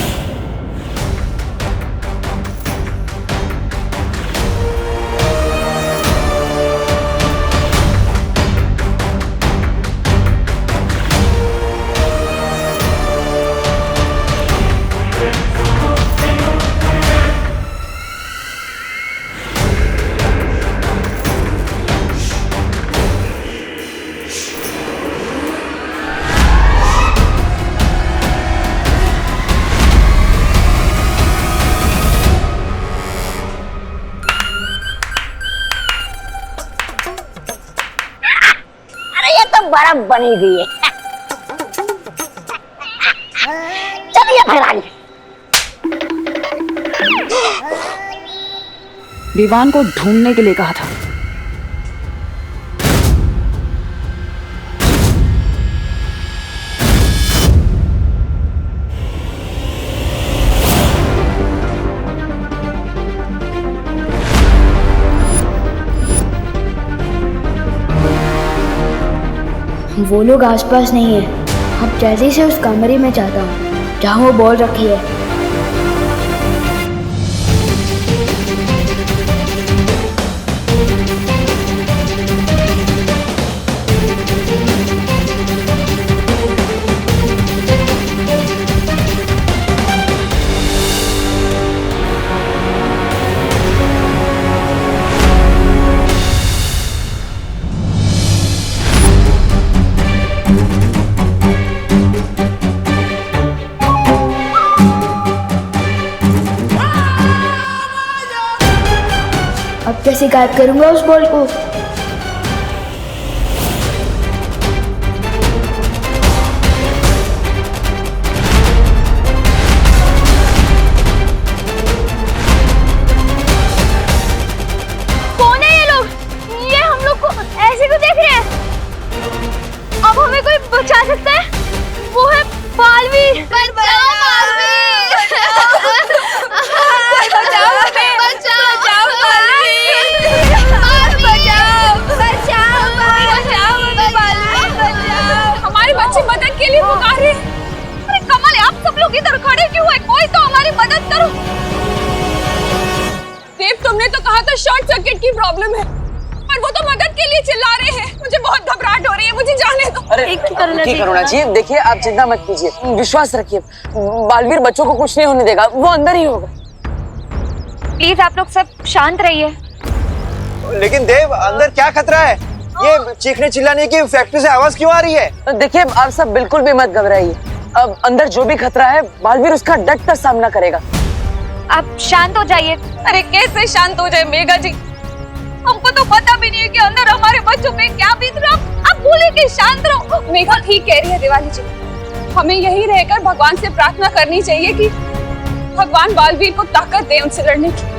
Speaker 11: बर्फ बनी हुई है। चलिए महारानी।
Speaker 1: विवान को ढूंढने के लिए कहा था।
Speaker 5: वो लोग आसपास नहीं है। अब जल्दी से उस कमरे में जाता हूँ जहाँ वो बॉल रखी है। अब कैसे गायब करूंगा उस बॉल को?
Speaker 14: कौन है ये लोग? ये हम लोग को ऐसे क्यों देख रहे हैं? अब हमें कोई बचा सकता है? वो है बालवीर। बचाओ बालवीर! बचाओ हमें! बचाओ बालवीर! बचाओ बालवीर!
Speaker 12: हमारे बच्चे मदद के लिए पुकार रहे हैं। अरे कमल, आप सब लोग इधर खड़े क्यों है? कोई तो हमारी मदद करो। देव, तुमने तो कहा था शॉर्ट सर्किट की प्रॉब्लम है, पर वो तो मदद के लिए चिल्ला रहे हैं। मुझे बहुत घबराहट हो रही है, मुझे जाने दो।
Speaker 3: अरे करुणा जी, देखिए आप चिंता मत कीजिए, विश्वास रखिए, बालवीर बच्चों को कुछ नहीं होने देगा, वो अंदर ही होगा।
Speaker 15: प्लीज आप लोग सब शांत रहिए।
Speaker 8: लेकिन देव, अंदर क्या खतरा है? ये चीखने चिल्लाने की फैक्ट्री से आवाज क्यों आ रही है?
Speaker 3: देखिए आप सब बिल्कुल भी मत घबराइए। अब अंदर जो भी खतरा है बालवीर उसका डट कर सामना करेगा।
Speaker 15: आप शांत हो जाइए।
Speaker 12: अरे कैसे शांत हो जाए मेघा जी? हमको तो पता भी नहीं है कि अंदर हमारे बच्चों पे क्या बीत रहा। आप बोले कि शांत रहो। मेघा ठीक कह रही है दिवाली जी, हमें यही रहकर भगवान से प्रार्थना करनी चाहिए कि भगवान बालवीर को ताकत दे उनसे लड़ने की।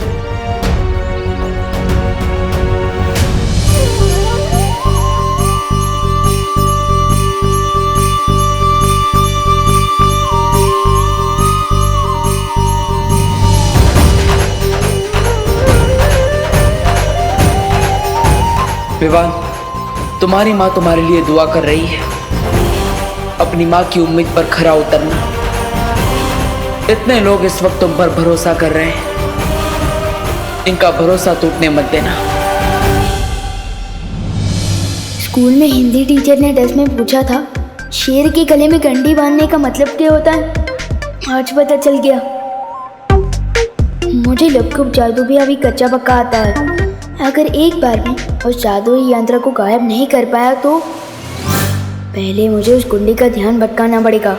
Speaker 16: विवान, तुम्हारी माँ तुम्हारे लिए दुआ कर रही है। अपनी माँ की उम्मीद पर खरा उतरना। इतने लोग इस वक्त तुम पर भरोसा कर रहे हैं, इनका भरोसा टूटने मत देना।
Speaker 5: स्कूल में हिंदी टीचर ने टेस्ट में पूछा था शेर के गले में घंटी बांधने का मतलब क्या होता है। आज पता चल गया। मुझे लुप्त जादू भी अभी कच्चा पक्का आता है। अगर एक बार में उस जादुई यंत्र को गायब नहीं कर पाया तो पहले मुझे उस कुंडी का ध्यान भटकाना पड़ेगा।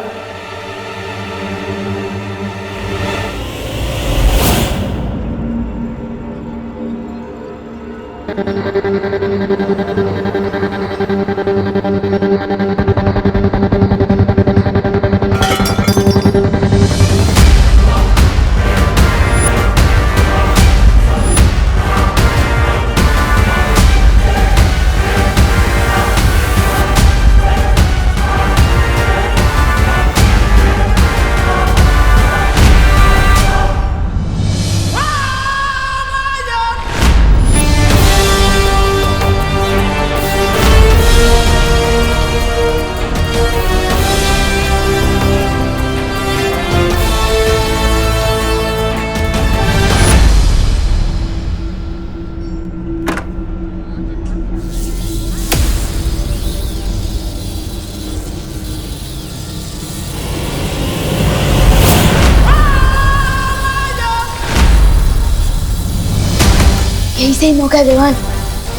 Speaker 5: यही सही मौका है विवान।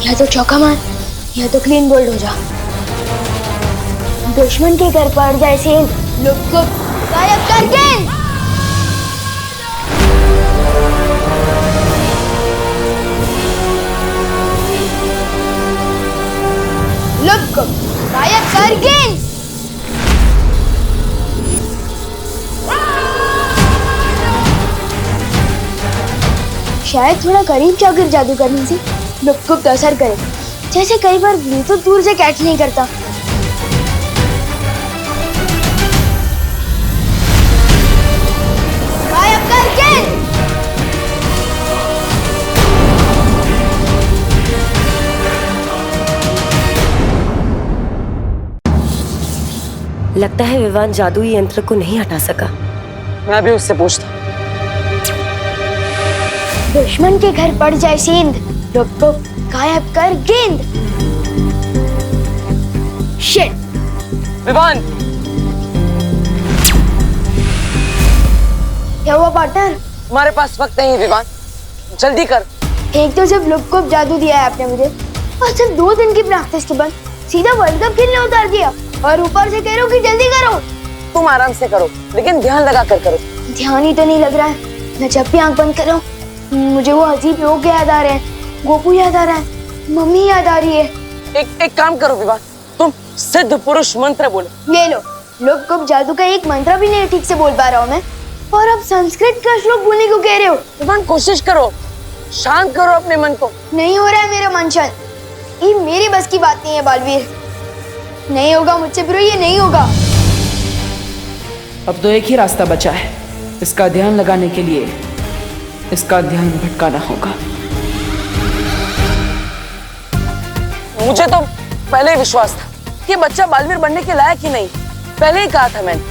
Speaker 5: या तो चौका मार या तो क्लीन बोल्ड हो जा। दुश्मन के घर पड़ जाए सेल लुक को गायब कर गेंद। लुक को गायब कर गेंद। शायद थोड़ा करीब जाकर जादू करने से लुप्त असर करे, जैसे कई बार तो दूर से कैच नहीं करता। गायब करके
Speaker 17: लगता है विवान जादुई यंत्र को नहीं हटा सका।
Speaker 3: मैं भी उससे पूछता।
Speaker 5: दुश्मन के घर पड़ जाए सेंध, लुक को गायब कर गेंद। शिट
Speaker 3: विवान,
Speaker 5: क्या हुआ पार्टनर?
Speaker 3: हमारे पास वक्त नहीं है विवान, जल्दी कर।
Speaker 5: एक तो सिर्फ लुक को जादू दिया है आपने मुझे, और सिर्फ 2 दिन की प्रैक्टिस के बाद सीधा वर्ल्ड कप खेलने उतार दिया, और ऊपर से कह रहे हो कि जल्दी करो।
Speaker 3: तुम आराम से करो, लेकिन ध्यान लगा कर करो।
Speaker 5: ध्यान ही तो नहीं लग रहा है। मैं जब भी आंख बंद कर रहा हूँ मुझे वो अजीब लोग याद आ रहे हैं। गोपू याद आ रहा है, मम्मी याद आ रही है।
Speaker 3: एक काम करो विवान, तुम सिद्ध पुरुष मंत्र बोलो।
Speaker 5: ले लो, लोग कब जादू का एक मंत्र भी नहीं ठीक से बोल पा रहा हूँ मैं, और अब संस्कृत का श्लोक बोलने को कह रहे हो।
Speaker 3: विवान कोशिश करो, शांत करो अपने मन को।
Speaker 5: नहीं हो रहा है मेरा मन शांत। ये मेरी बस की बात नहीं है बालवीर, नहीं होगा मुझसे ब्रो, ये नहीं होगा।
Speaker 16: अब तो एक ही रास्ता बचा है, इसका ध्यान लगाने के लिए इसका ध्यान भटकाना होगा।
Speaker 3: मुझे तो पहले ही विश्वास था कि बच्चा बालवीर बनने के लायक ही नहीं, पहले ही कहा था मैंने।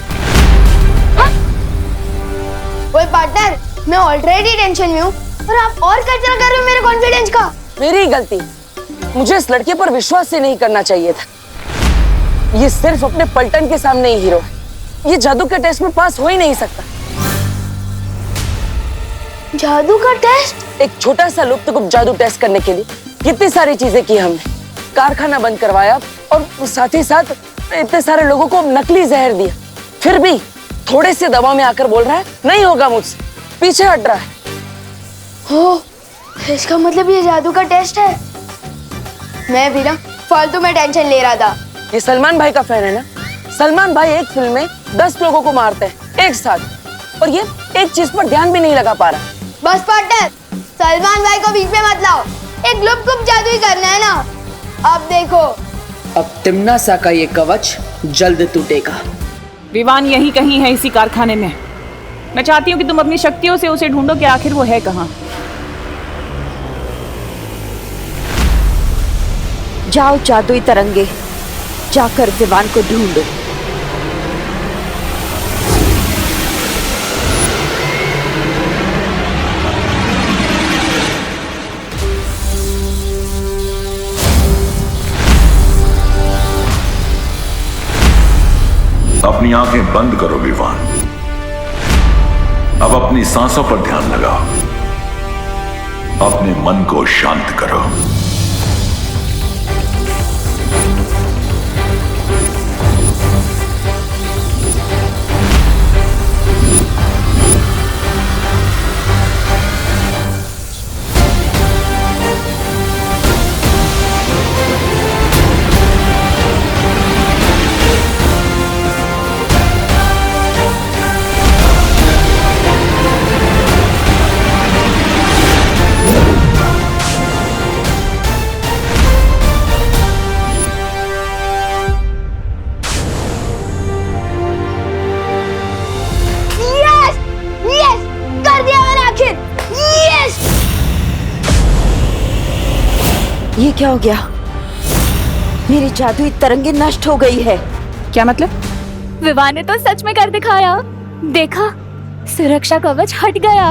Speaker 5: ओए पार्टनर, मैं ऑलरेडी टेंशन में हूँ और आप और कचरा कर रहे हो मेरे कॉन्फिडेंस का।
Speaker 3: मेरी गलती, मुझे इस लड़के पर विश्वास ही नहीं करना चाहिए था। ये सिर्फ अपने पलटन के सामने ही हीरो है, ये जादू के टेस्ट में पास हो ही नहीं सकता।
Speaker 5: जादू का टेस्ट?
Speaker 3: एक छोटा सा लुप्त जादू टेस्ट करने के लिए कितनी सारी चीजें की हमने। कारखाना बंद करवाया और साथ ही साथ इतने सारे लोगों को नकली जहर दिया, फिर भी थोड़े से दवा में आकर बोल रहा है नहीं होगा मुझसे, पीछे हट रहा है।
Speaker 5: हो, इसका मतलब ये जादू का टेस्ट है। मैं भी ना फालतू में टेंशन ले रहा था।
Speaker 3: ये सलमान भाई का फैन है ना। सलमान भाई एक फिल्म में 10 लोगों को मारते हैं एक साथ, और ये एक चीज पर ध्यान भी नहीं लगा पा रहा।
Speaker 5: बस पार्टनर, सलमान भाई को बीच में मत लाओ, एक लुप्त जादू ही करना है ना। अब देखो,
Speaker 16: अब तिम्नासा का ये कवच जल्द टूटेगा।
Speaker 1: विवान यहीं कहीं है, इसी कारखाने में। मैं चाहती हूँ कि तुम अपनी शक्तियों से उसे ढूंढो कि आखिर वो है कहाँ।
Speaker 10: जाओ जादुई तरंगे, जाकर विवान को ढूंढो।
Speaker 18: अपनी आंखें बंद करो विवान। अब अपनी सांसों पर ध्यान लगाओ, अपने मन को शांत करो।
Speaker 10: ये क्या हो गया? मेरी जादुई तरंगे नष्ट हो गई है।
Speaker 4: क्या मतलब? विवान ने तो सच में कर दिखाया। देखा, सुरक्षा कवच हट गया।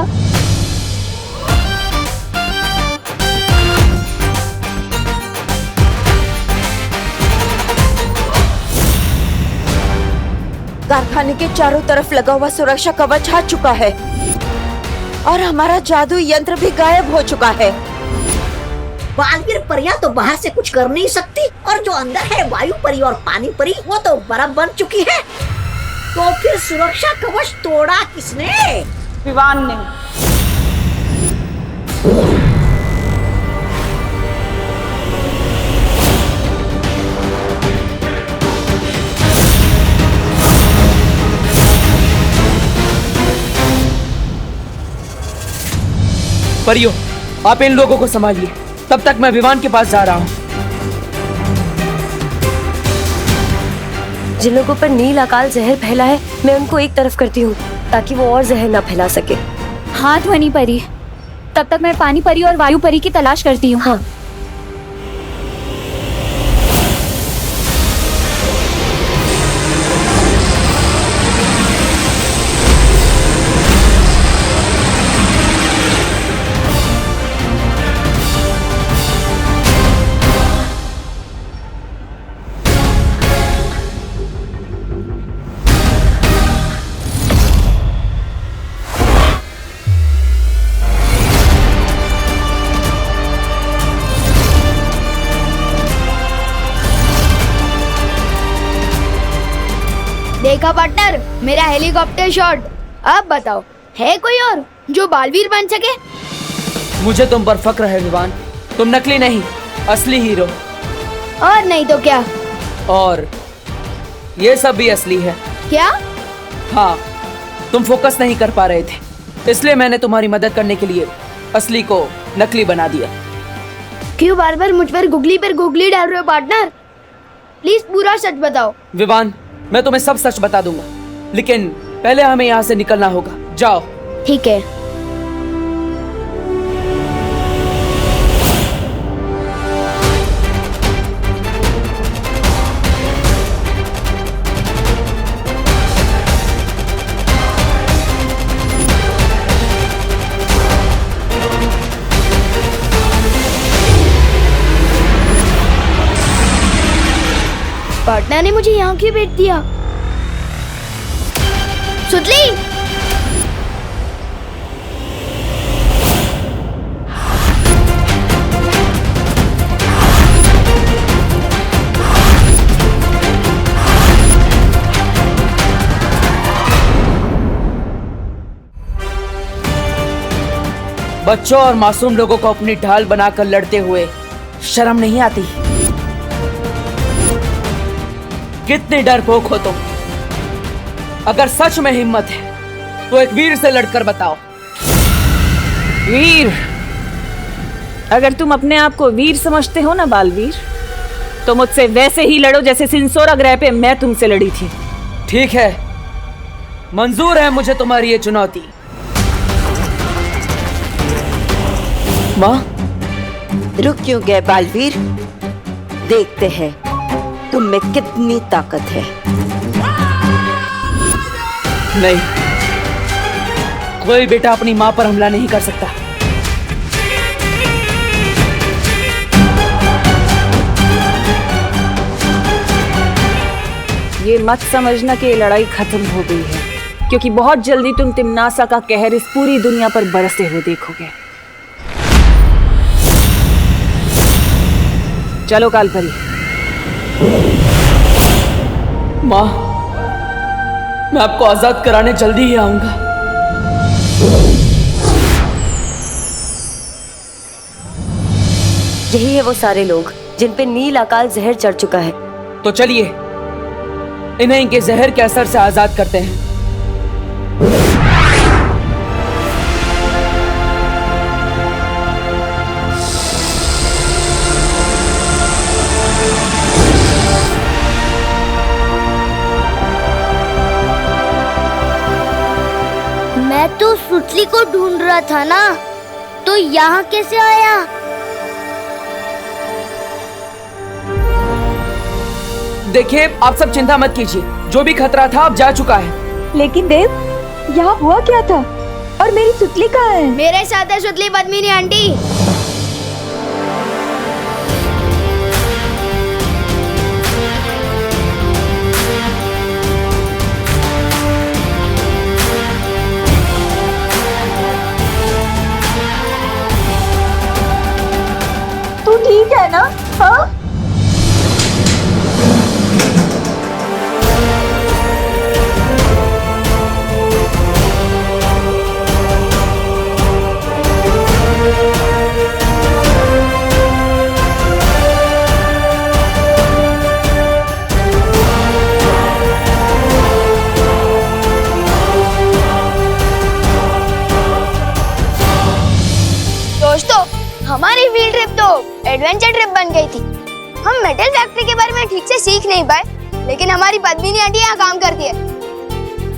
Speaker 10: कारखाने के चारों तरफ लगा हुआ सुरक्षा कवच हट चुका है और हमारा जादुई यंत्र भी गायब हो चुका है।
Speaker 11: बालवीर परियां तो बाहर से कुछ कर नहीं सकती, और जो अंदर है वायु परी और पानी परी, वो तो बर्फ बन चुकी है। तो फिर सुरक्षा कवच तोड़ा किसने?
Speaker 12: विवान ने।
Speaker 16: परियो, आप इन लोगों को संभालिए, तब तक मैं विवान के पास जा रहा हूँ।
Speaker 17: जिन लोगों पर नील अकाल जहर फैला है, मैं उनको एक तरफ करती हूँ ताकि वो और जहर ना फैला सके।
Speaker 4: हाँ ध्वनि परी, तब तक मैं पानी परी और वायु परी की तलाश करती हूँ।
Speaker 17: हाँ।
Speaker 5: देखा पार्टनर, मेरा हेलीकॉप्टर शॉट। अब बताओ, है कोई और जो बालवीर बन सके?
Speaker 16: मुझे तुम पर फक्र है विवान, तुम नकली नहीं, असली हीरो।
Speaker 5: और नहीं तो क्या?
Speaker 16: और ये सब भी असली है।
Speaker 5: क्या?
Speaker 16: हाँ, तुम फोकस नहीं कर पा रहे थे, इसलिए मैंने तुम्हारी मदद करने के लिए असली को नकली बना दिया।
Speaker 5: क्यों बार बार मुझ पर गुगली डाल रहे हो पार्टनर? प्लीज पूरा सच बताओ।
Speaker 16: विवान, मैं तुम्हें सब सच बता दूंगा, लेकिन पहले हमें यहाँ से निकलना होगा। जाओ।
Speaker 5: ठीक है। पार्टनर ने मुझे यहाँ क्यों भेज दिया? सुतली,
Speaker 16: बच्चों और मासूम लोगों को अपनी ढाल बनाकर लड़ते हुए शर्म नहीं आती? कितने डरपोक हो तुम। अगर सच में हिम्मत है तो एक वीर से लड़कर बताओ।
Speaker 1: वीर? अगर तुम अपने आप को वीर समझते हो ना बालवीर, तो मुझसे वैसे ही लड़ो जैसे सिंसोरा ग्रह पे मैं तुमसे लड़ी थी।
Speaker 16: ठीक है, मंजूर है मुझे तुम्हारी ये चुनौती।
Speaker 10: माँ, रुक क्यों गए बालवीर? देखते हैं तुम में कितनी ताकत है।
Speaker 16: नहीं, कोई बेटा अपनी माँ पर हमला नहीं कर सकता।
Speaker 1: ये मत समझना कि ये लड़ाई खत्म हो गई है, क्योंकि बहुत जल्दी तुम तिमनासा का कहर इस पूरी दुनिया पर बरसते हुए देखोगे। चलो कालपरी।
Speaker 16: माँ, मैं आपको आजाद कराने जल्दी ही आऊंगा।
Speaker 17: यही है वो सारे लोग जिन पे नील अकाल जहर चढ़ चुका है।
Speaker 16: तो चलिए इन्हें इनके जहर के असर से आजाद करते हैं।
Speaker 6: मैं तो सुतली को ढूंढ रहा था ना, तो यहाँ कैसे आया?
Speaker 16: देखिए, आप सब चिंता मत कीजिए, जो भी खतरा था अब जा चुका है।
Speaker 9: लेकिन देव, यहाँ हुआ क्या था? और मेरी सुतली कहाँ है?
Speaker 6: मेरे साथ है सुतली पद्मिनी आंटी।
Speaker 9: तू ठीक है ना? हाँ?
Speaker 6: दोस्तों, हमारी फील्ड ट्रिप तो एडवेंचर ट्रिप बन गई थी। हम मेटल फैक्ट्री के बारे में ठीक से सीख नहीं पाए, लेकिन हमारी पद्मिनी आंटी यहाँ काम करती है,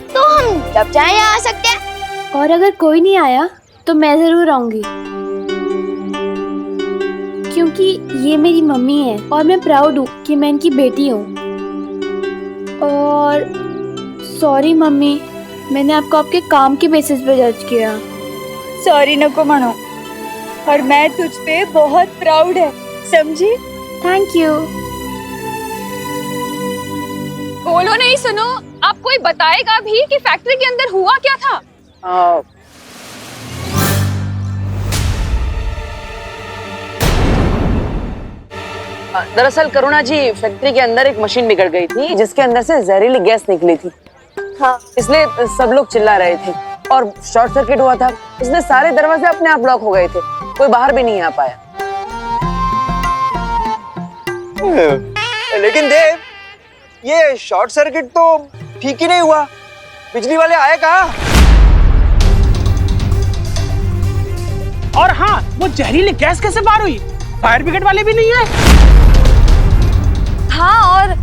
Speaker 6: तो हम जब चाहे यहाँ आ सकते हैं।
Speaker 15: और अगर कोई नहीं आया तो मैं जरूर आऊंगी, क्योंकि ये मेरी मम्मी है और मैं प्राउड हूँ कि मैं इनकी बेटी हूँ। और सॉरी मम्मी, मैंने आपको आपके काम के बेसिस पे जज किया।
Speaker 19: सॉरी नको मानो, और मैं तुझ पे बहुत प्राउड है, समझी?
Speaker 15: Thank you.
Speaker 12: बोलो नहीं, सुनो, आप कोई बताएगा भी कि फैक्ट्री के अंदर हुआ क्या था?
Speaker 3: दरअसल करुणा जी, फैक्ट्री के अंदर एक मशीन बिगड़ गई थी जिसके अंदर से जहरीली गैस निकली थी। हाँ, इसलिए सब लोग चिल्ला रहे थे और शॉर्ट सर्किट हुआ था। इसमें सारे दरवाजे अपने आप ब्लॉक हो गए थे, कोई बाहर भी नहीं आ पाया।
Speaker 8: लेकिन देव, ये शॉर्ट सर्किट तो ठीक ही नहीं हुआ। बिजली वाले आए कहाँ?
Speaker 13: और हाँ, वो जहरीली गैस कैसे बाहर हुई? फायर ब्रिगेड वाले भी नहीं आए।
Speaker 12: हाँ, और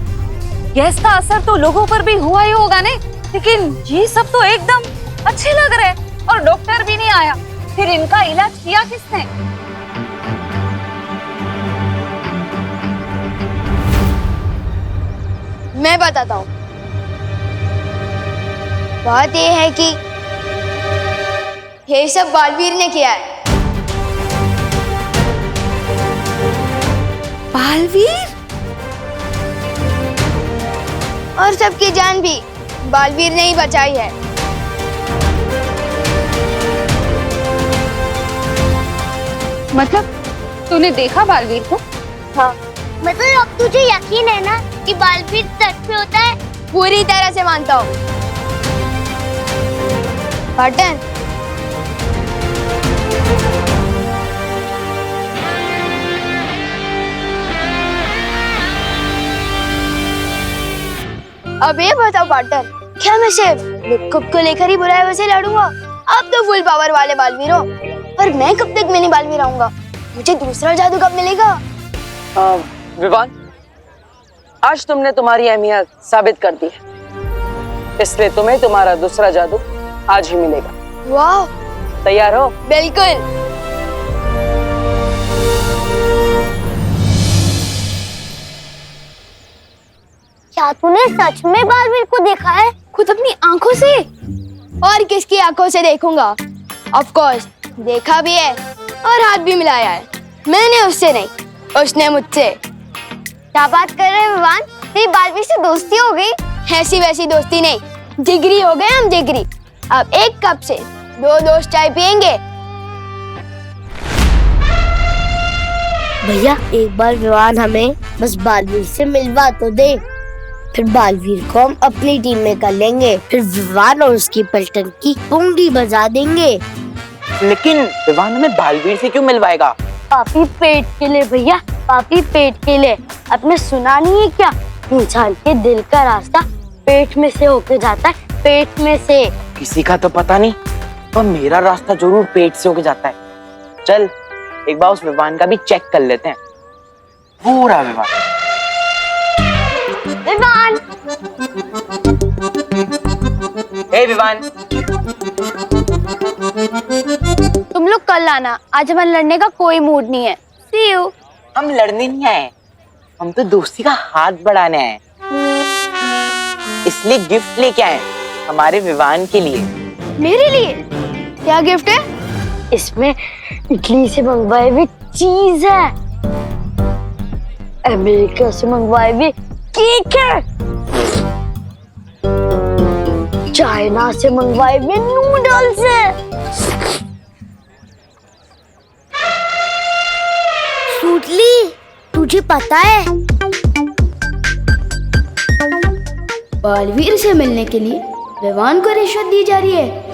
Speaker 12: गैस का असर तो लोगों पर भी हुआ ही होगा ने, लेकिन ये सब तो एकदम अच्छे लग रहे हैं और डॉक्टर भी नहीं आया। फिर इनका इलाज किया किसने?
Speaker 6: मैं बताता हूँ। बात ये है कि ये सब बालवीर ने किया है।
Speaker 10: बालवीर?
Speaker 6: और सबकी जान भी बालवीर ने ही बचाई है।
Speaker 12: मतलब तूने देखा बालवीर को?
Speaker 6: हाँ। मतलब अब तुझे यकीन है ना कि बालवीर सच में होता है? पूरी तरह से मानता हूँ। बटन। अब ये बताओ पार्टनर, क्या मैं सिर्फ लुक्कुप को लेकर ही बुराई वैसे लड़ूंगा? अब तो फुल पावर वाले बालवीर हो, पर मैं कब तक मिनी बालवीर आऊंगा? मुझे दूसरा जादू कब मिलेगा?
Speaker 3: विवान, आज तुमने तुम्हारी अहमियत साबित कर दी है, इसलिए तुम्हें तुम्हारा दूसरा जादू आज ही मिलेगा।
Speaker 6: वाह!
Speaker 3: तैयार हो?
Speaker 6: बिल्कुल। क्या तूने सच में बालवीर को देखा है? खुद अपनी आंखों से? और किसकी आंखों से देखूंगा? ऑफ कोर्स देखा भी है और हाथ भी मिलाया है। मैंने उससे नहीं, उसने मुझसे। क्या बात कर रहे हैं विवान? तेरी बालवीर से दोस्ती हो गई? ऐसी वैसी दोस्ती नहीं, जिगरी हो गए हम, जिगरी। अब एक कप से 2 दोस्त चाय पियेंगे। भैया एक बार विवान हमें बस बालवीर से मिलवा तो दे, फिर बालवीर को हम अपनी टीम में कर लेंगे, फिर विवान और उसकी पलटन की पुंगी बजा देंगे।
Speaker 20: लेकिन विवान हमें बालवीर से क्यों मिलवाएगा?
Speaker 6: पापी पेट के लिए भैया, पापी पेट के लिए। आपने सुना नहीं है क्या, इंसान के दिल का रास्ता पेट में से होके जाता है, पेट में से।
Speaker 20: किसी का तो पता नहीं, पर मेरा रास्ता जरूर पेट से होके जाता है। चल एक बार उस विवान का भी चेक कर लेते हैं। पूरा विवान।
Speaker 6: विवान,
Speaker 20: ए विवान,
Speaker 6: तुम लोग कल आना, आज हमारे लड़ने का कोई मूड नहीं है। See you।
Speaker 20: हम लड़ने नहीं आए, हम तो दोस्ती का हाथ बढ़ाने आए, इसलिए गिफ्ट लेके आए हमारे विवान के लिए।
Speaker 6: मेरे लिए क्या गिफ्ट है? इसमें इटली से मंगवाई हुई चीज है, अमेरिका से मंगवाई हुई केक है, चाइना से मंगवाए हुए नूडल्स है। सूतली, तुझे पता है बालवीर से मिलने के लिए विवान को रिश्वत दी जा रही है।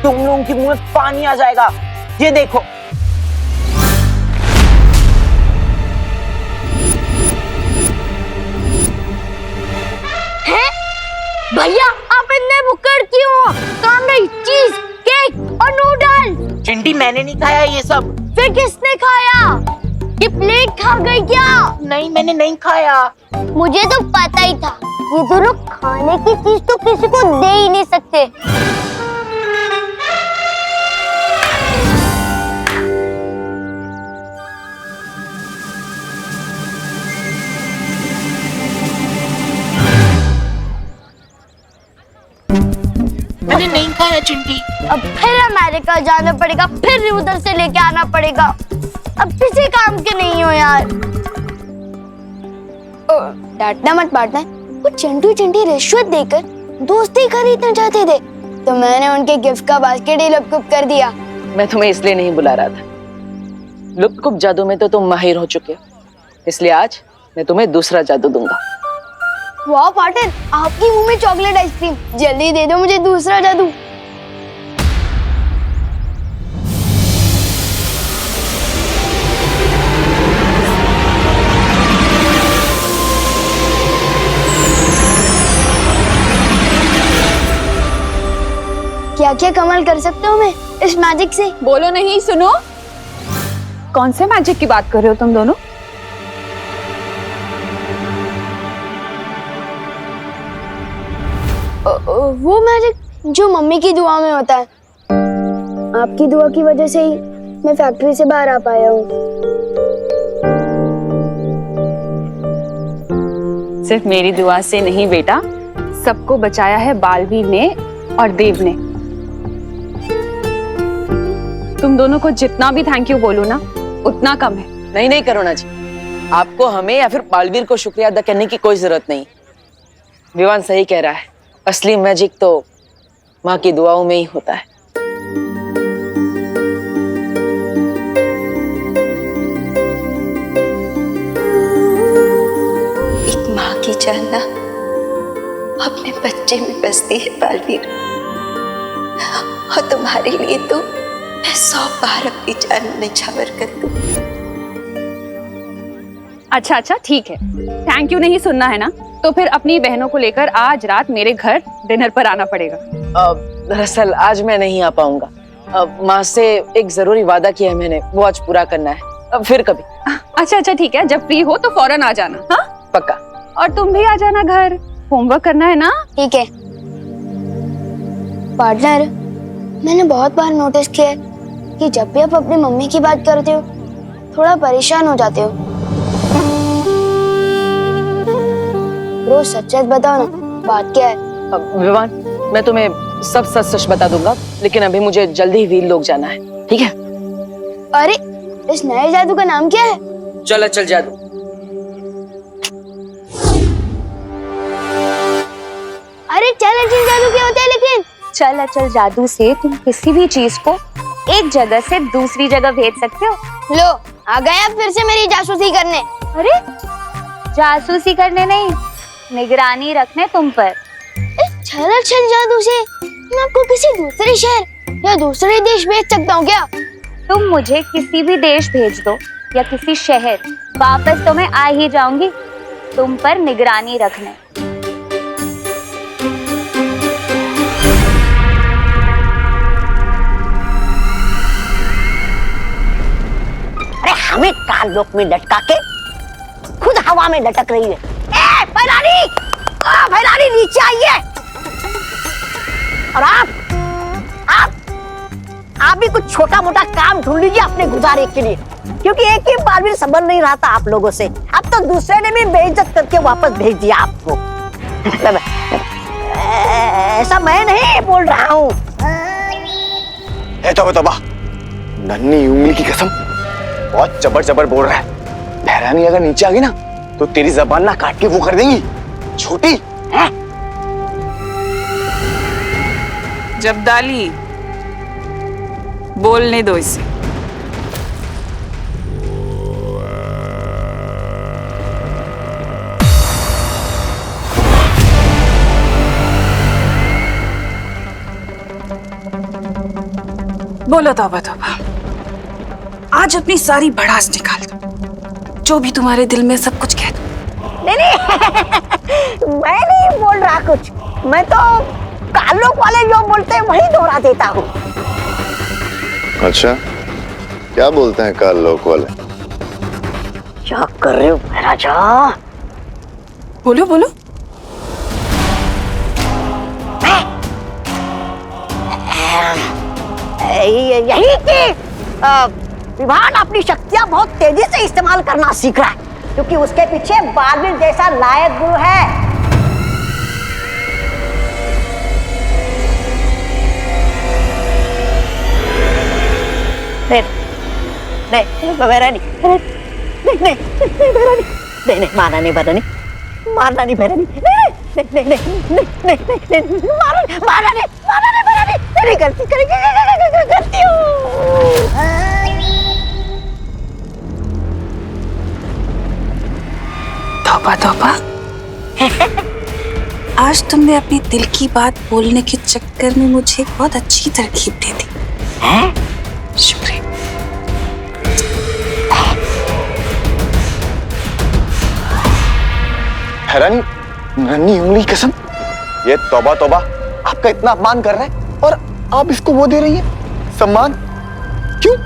Speaker 20: तुम लोगों के मुंह में पानी आ जाएगा, ये देखो।
Speaker 6: हैं? भैया आप इतने बुक्कड़ क्यों हो? काम रही चीज, केक और नूडल।
Speaker 20: चिंटी मैंने नहीं खाया ये सब।
Speaker 6: फिर किसने खाया? ये प्लेट खा गई क्या?
Speaker 20: नहीं मैंने नहीं खाया।
Speaker 6: मुझे तो पता ही था, ये दोनों खाने की चीज तो किसी को दे ही नहीं सकते।
Speaker 20: मैंने नहीं खाया चिंटी।
Speaker 6: अब फिर अमेरिका जाना पड़ेगा, फिर उधर से लेके आना पड़ेगा। अब किसी काम के नहीं हो यार। डांटना मत बांटना, वो चिंटू चिंटी रिश्वत देकर दोस्ती खरीदना चाहते थे, तो मैंने उनके गिफ्ट का बास्केट ही लुप्त कर दिया।
Speaker 3: मैं तुम्हें इसलिए नहीं बुला रहा था, लुप्त जादू में तो तुम माहिर हो चुके हो, इसलिए आज मैं तुम्हें दूसरा जादू दूंगा।
Speaker 6: वाह पार्टनर, आपकी मुंह में चॉकलेट आइसक्रीम, जल्दी दे दो मुझे दूसरा जादू। क्या क्या कमाल कर सकते हो मैं इस मैजिक से?
Speaker 12: बोलो नहीं, सुनो। कौन से मैजिक की बात कर रहे हो तुम दोनों?
Speaker 6: वो मैजिक जो मम्मी की दुआ में होता है। आपकी दुआ की वजह से ही मैं फैक्ट्री से बाहर आ पाया हूँ।
Speaker 12: सिर्फ मेरी दुआ से नहीं बेटा, सबको बचाया है बालवीर ने और देव ने। तुम दोनों को जितना भी थैंक यू बोलूं ना, उतना कम है।
Speaker 3: नहीं नहीं करुणा जी, आपको हमें या फिर बालवीर को शुक्रिया अदा करने की कोई जरूरत नहीं। विवान सही कह रहा है, असली मैजिक तो माँ की दुआओं में ही होता है।
Speaker 21: एक माँ की जान ना अपने बच्चे में बसती है बालवीर, और तुम्हारे लिए तो मैं 100 बार अपनी जान निछावर कर दूं।
Speaker 12: अच्छा अच्छा ठीक है, थैंक यू नहीं सुनना है ना, तो फिर अपनी बहनों को लेकर आज रात मेरे घर डिनर पर आना पड़ेगा।
Speaker 3: दरअसल आज मैं नहीं आ पाऊंगा, माँ से एक जरूरी वादा किया है मैंने, वो आज पूरा करना है। फिर कभी।
Speaker 12: अच्छा अच्छा ठीक है, जब फ्री हो तो फौरन आ जाना। हाँ
Speaker 3: पक्का।
Speaker 12: और तुम भी आ जाना घर, होमवर्क करना है ना।
Speaker 6: ठीक है। पार्टनर, मैंने बहुत बार नोटिस किया है कि जब भी आप अपनी मम्मी की बात करते हो थोड़ा परेशान हो जाते हो। रोज सच सच बताओ ना, बात क्या है?
Speaker 3: विवान, मैं तुम्हें सब सच सच बता दूंगा, लेकिन अभी मुझे जल्दी ही वीर लोग जाना है,
Speaker 20: ठीक है?
Speaker 6: अरे इस नए जादू का नाम क्या है?
Speaker 20: चल चल जादू।
Speaker 6: अरे चल अचल जादू क्या होता है लेकिन?
Speaker 15: चल अचल जादू से तुम किसी भी चीज को एक जगह से दूसरी जगह भेज सकते हो।
Speaker 6: लो आ गया फिर से मेरी जासूसी करने।
Speaker 15: अरे जासूसी करने नहीं, निगरानी रखने तुम पर।
Speaker 6: इस चल अचल जादू से मैं आपको किसी दूसरे शहर या दूसरे देश भेज सकता हूँ क्या?
Speaker 15: तुम मुझे किसी भी देश भेज दो या किसी शहर, वापस तो मैं आ ही जाऊंगी तुम पर निगरानी रखने।
Speaker 11: अरे हमें काल लोक में लटका के खुद हवा में लटक रही है। ए भैरानी, भैरानी नीचे आइए। और आप भी कुछ छोटा मोटा काम ढूंढ लीजिए अपने गुजारे के लिए, क्योंकि एक ही बार भी संभल नहीं रहा था आप लोगों से। अब तो दूसरे ने भी बेइज्जत करके वापस भेज दिया आपको। ऐसा मैं नहीं बोल रहा हूँ।
Speaker 8: तोबा, नन्ही उंगली की कसम, बहुत जबर जबर बोल रहा है। भैरानी अगर नीचे आ गई ना तो तेरी जबान ना काट के वो कर देंगी छोटी।
Speaker 1: जब्दाली, बोलने दो इसे। बोलो तौबा तौबा, आज अपनी सारी भड़ास निकाल दो, जो भी तुम्हारे दिल में सब कुछ कह दो।
Speaker 11: नहीं मैं नहीं बोल रहा कुछ, मैं तो कालोक वाले जो बोलते हैं वही दोहरा देता हूँ।
Speaker 2: अच्छा, क्या बोलते हैं काल लोक वाले?
Speaker 11: क्या कर रहे हो महाराजा?
Speaker 1: बोलो बोलो।
Speaker 11: यही कि विभान अपनी शक्तियां बहुत तेजी से इस्तेमाल करना सीख रहा है, क्योंकि उसके पीछे बालवीर जैसा लायक गुरु है। नहीं भैरानी, नहीं मारना नहीं भैरानी, मारना नहीं भैरानी, नहीं गलती करती हूँ।
Speaker 1: तौबा तौबा, आज तुमने अपनी दिल की बात बोलने के चक्कर में मुझे बहुत अच्छी तरकीब दे दी। शुक्रिया।
Speaker 8: हैरानी, नन्ही उंगली कसम, ये तौबा तौबा आपका इतना अपमान कर रहा है और आप इसको वो दे रही है सम्मान, क्यों?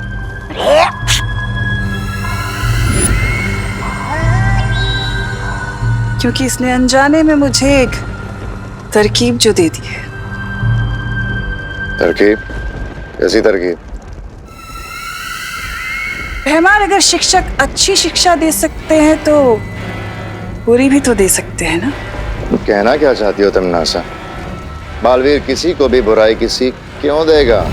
Speaker 1: क्योंकि इसने अनजाने में मुझे एक तरकीब जो दे दी है।
Speaker 2: तरकीब? कैसी तरकीब?
Speaker 1: भैमार, अगर शिक्षक अच्छी शिक्षा दे सकते हैं तो बुरी भी तो दे सकते हैं ना।
Speaker 2: कहना क्या चाहती हो तुम नासा? बालवीर किसी को भी बुराई की सीख क्यों देगा?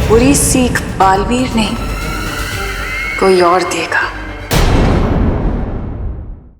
Speaker 1: बुरी सीख बालवीर नहीं, कोई और देगा।